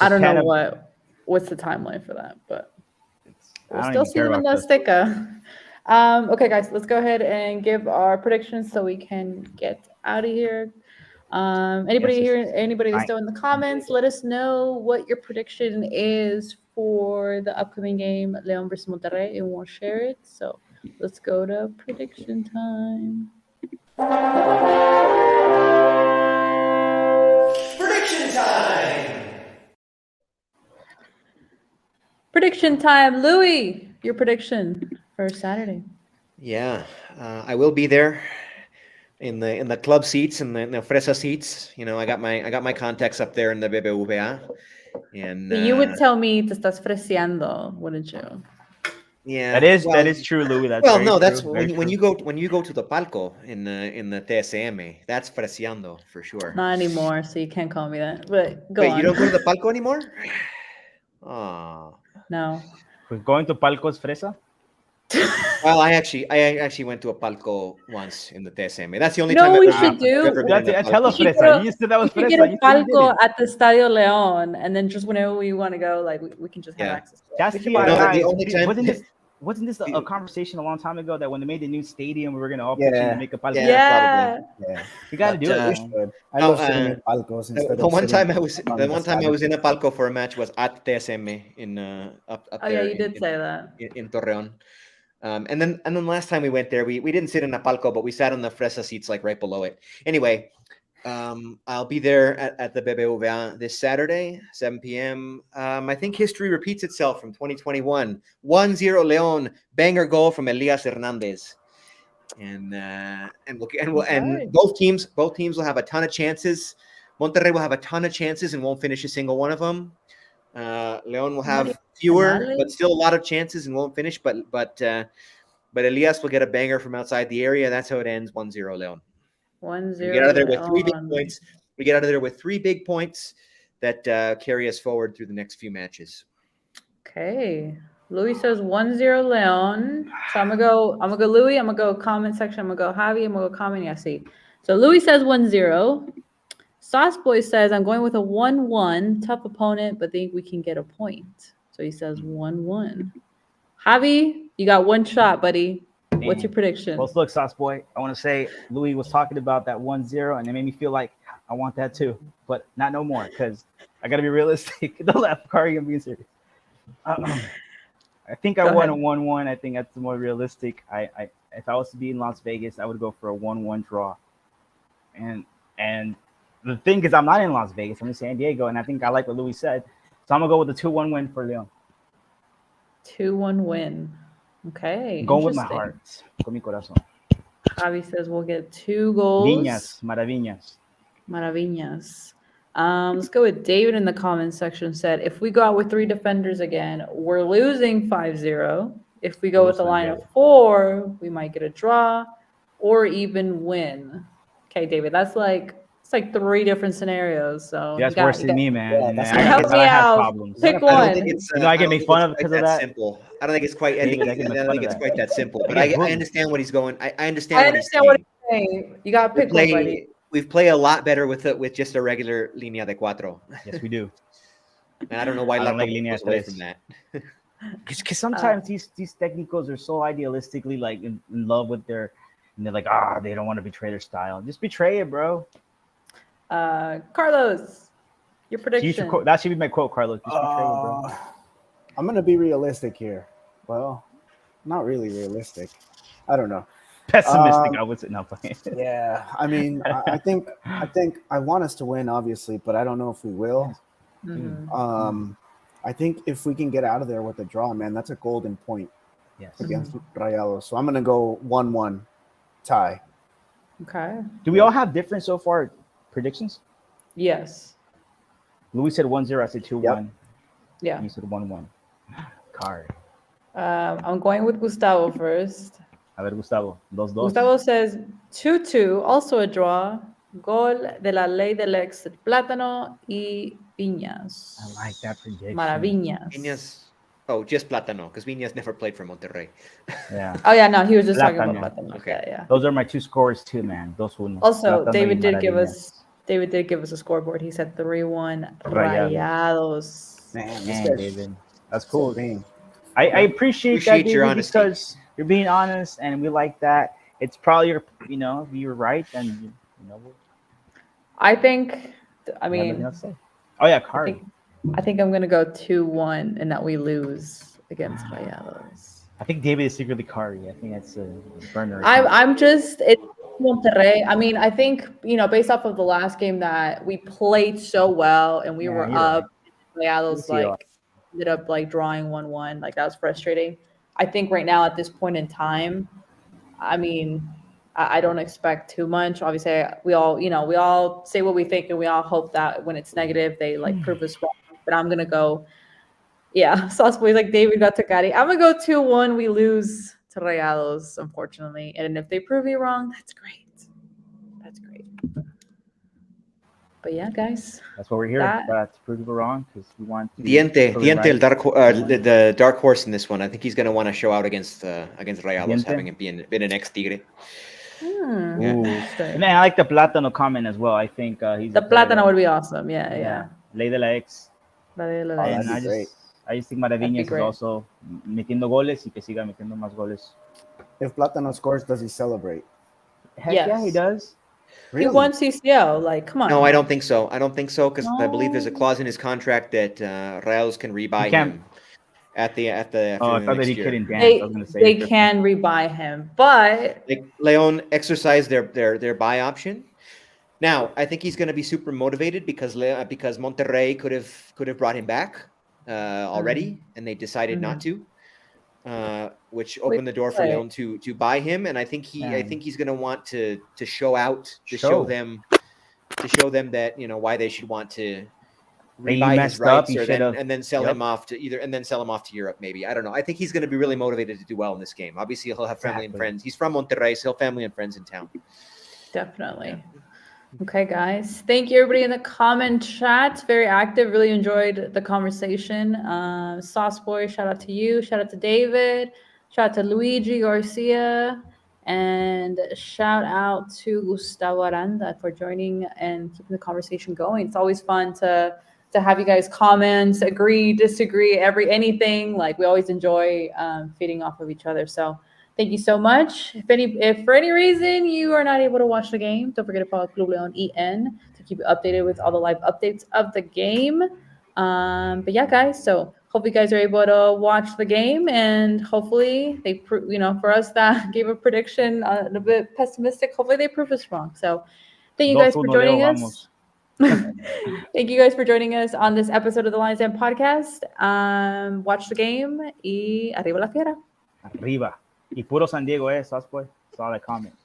I don't know what's the timeline for that, but we'll still see them in the Azteca. Okay, guys, let's go ahead and give our predictions so we can get out of here. Anybody that's still in the comments, let us know what your prediction is for the upcoming game, León versus Monterrey, and we'll share it. So let's go to prediction time. Prediction time! Prediction time. Louis, your prediction for Saturday. Yeah, I will be there in the club seats and the Fresa seats. I got my contacts up there in the BBVA. And you would tell me te estás freseando, wouldn't you? Yeah, that is true, Louis. That's that's true. when you go to the palco in the TSM. That's freseando for sure. Not anymore, so you can't call me that. But go on. You don't go to the palco anymore? Oh no. Going to palco es fresa? Well, I actually went to a palco once in the TSM. That's the only time. No, we should do. Tell us fresa. You said that was fresa. We get a palco at the Estadio León, and then just whenever we want to go, like we can just have access to it. That's the only time. Wasn't this a conversation a long time ago that when they made the new stadium, we were going to all pitch in to make a palco? Yeah. You got to do it. I love sitting in palcos instead of the one time I was in a palco for a match was at TSM in up there. Yeah, you did say that in Torreón. And then last time we went there, we didn't sit in a palco, but we sat on the Fresa seats like right below it. Anyway, I'll be there at the BBVA this Saturday, 7 p.m. I think history repeats itself from 2021. 1-0 León, banger goal from Elias Hernandez. And both teams will have a ton of chances. Monterrey will have a ton of chances and won't finish a single one of them. León will have fewer, but still a lot of chances and won't finish. But Elias will get a banger from outside the area. That's how it ends. 1-0 León. 1-0. We get out of there with 3 big points. We get out of there with 3 big points that carry us forward through the next few matches. Okay. Louis says 1-0 Leon. So I'm gonna go Louis, I'm gonna go comment section, I'm gonna go Javi, I'm gonna go comment. Yeah, see. So Louis says 1-0. Sauce Boy says I'm going with a 1-1. Tough opponent, but think we can get a point. So he says 1-1. Javi, you got one shot, buddy. What's your Damn. prediction? Well, look, Sauce Boy, I want to say Louis was talking about that 1-0, and it made me feel like I want that too, but not no more because I got to be realistic. Don't laugh, Kari, I'm being serious. I think I Go won ahead. a 1-1. I think that's more realistic. If I was to be in Las Vegas, I would go for a 1-1 draw. And the thing is, I'm not in Las Vegas. I'm in San Diego, and I think I like what Louis said. So I'm gonna go with the 2-1 win for Leon. 2-1 win. Okay. I'm going with my interesting. heart. Con mi corazón. Javi says we'll get 2 goals. Viñas, maravillas. Maravillas. Let's go with David in the comments section. Said if we go out with 3 defenders again, we're losing 5-0. If we go with a line of 4, we might get a draw or even win. Okay, David, it's like 3 different scenarios. So That's worse than me, man. Yeah, And that's I help me have out. problems. Pick I don't one. think it's. You know, I get don't made think fun it's of because quite of that. Simple. I don't think it's quite. I David, I think get made I don't fun think of it's that. quite that simple. I But get I bullied. understand what he's going. I understand. I what understand he's what saying. he's saying. You got to pick one, buddy. We play a lot better with just a regular línea de cuatro. Yes, we do. And I don't know why I don't like Lato línea goes away tres. from that. Because sometimes these technicals are so idealistically like in love with their, and they're like, they don't want to betray their style. Just betray it, bro. Carlos, your So prediction. that should be my quote, Carlos. Just betray it, bro. I'm gonna be realistic here. Well, not really realistic. I don't know. Pessimistic, I would say. No, playing. Yeah, I mean, I think I want us to win, obviously, but I don't know if we will. Mhm. I think if we can get out of there with a draw, man, that's a golden point Yes. against Rayados. So I'm gonna go 1-1 tie. Okay. Do we all have different so far predictions? Yes. Louis said 1-0. I said 2-1. Yeah. You said 1-1. Card. I'm going with Gustavo first. A ver, Gustavo. 2-2. Gustavo says 2-2, also a draw. Gol de la ley del ex Plátano y Viñas. I like that prediction. Maravillas. Viñas. Oh, just Plátano, because Viñas never played for Monterrey. Yeah. Oh yeah, no, he was just talking Plátano. about Plátano. Okay. Yeah. Those are my 2 scores too, man. 2-1. Also, Plátano David y did give Maravillas. us a scoreboard. He said 3-1 Rayados. Rayados. Man, Man, David. That's cool. So mean. I appreciate that, Appreciate David, your honesty. because you're being honest, and we like that. It's probably if you're right, then I think. I we have nothing mean, else to say. Oh yeah, I Kari. think I'm gonna go 2-1 and that we lose against Rayados. I think David is secretly Kari. I think that's a burner. It's Monterrey. I mean, I think, based off of the last game that we played so well and we were you're up, right. Rayados ended up drawing 1-1. Like that was frustrating. I think right now at this point in time, I mean, I don't expect too much. Obviously, we all say what we think and we all hope that when it's negative, they prove us wrong. But I'm gonna go, yeah. Sauce Boy's like David got to Cari. I'm gonna go 2-1. We lose to Rayados, unfortunately. And if they prove me wrong, that's great. That's great. But yeah, guys. That's what we're here to prove people wrong, because we want to Diente, right. the dark horse in this one. I think he's going to want to show out against Rayados, Diente? having been an ex-Tigre. Interesting. And I like the Plátano comment as well. I think he's The Plátano would be awesome. Yeah. Ley de la ex. that'd And be great. I just think Maravillas is also metiendo goles y que siga metiendo más goles. If Plátano scores, does he celebrate? Heck Yes. yeah, he does. He won CCO. Come on. No, I don't think so. Because I believe there's a clause in his contract that Rayados can rebuy him at the Oh, I thought that next he year. couldn't dance. I was gonna say They can rebuy him, but Like Leon exercised their buy option. Now, I think he's going to be super motivated because Monterrey could have brought him back already, and they decided not to, which opened the door for Leon to buy him. And I think he's going to want to show out, to show them that why they should want to rebuy his rights, and then sell him off to Europe. Maybe, I don't know. I think he's going to be really motivated to do well in this game. Obviously, he'll have family and friends. He's from Monterrey, so he'll have family and friends in town. definitely. Okay, guys. Thank you, everybody in the comment chat. Very active. Really enjoyed the conversation. Sauce Boy, shout out to you. Shout out to David. Shout out to Luigi Garcia. And shout out to Gustavo Aranda for joining and keeping the conversation going. It's always fun to have you guys comment, agree, disagree, anything. Like, we always enjoy feeding off of each other. So thank you so much. If for any reason you are not able to watch the game, don't forget to follow Club Leon EN to keep you updated with all the live updates of the game. But yeah, guys, so hope you guys are able to watch the game, and hopefully they for us that gave a prediction a bit pessimistic, hopefully they prove us wrong. So thank you guys for 2-1 joining Leo, us. vamos. Thank you guys for joining us on this episode of the Lions Den podcast. Watch the game y arriba la fiera. Arriba. Y puro San Diego, Sauce Boy. That's all I comment.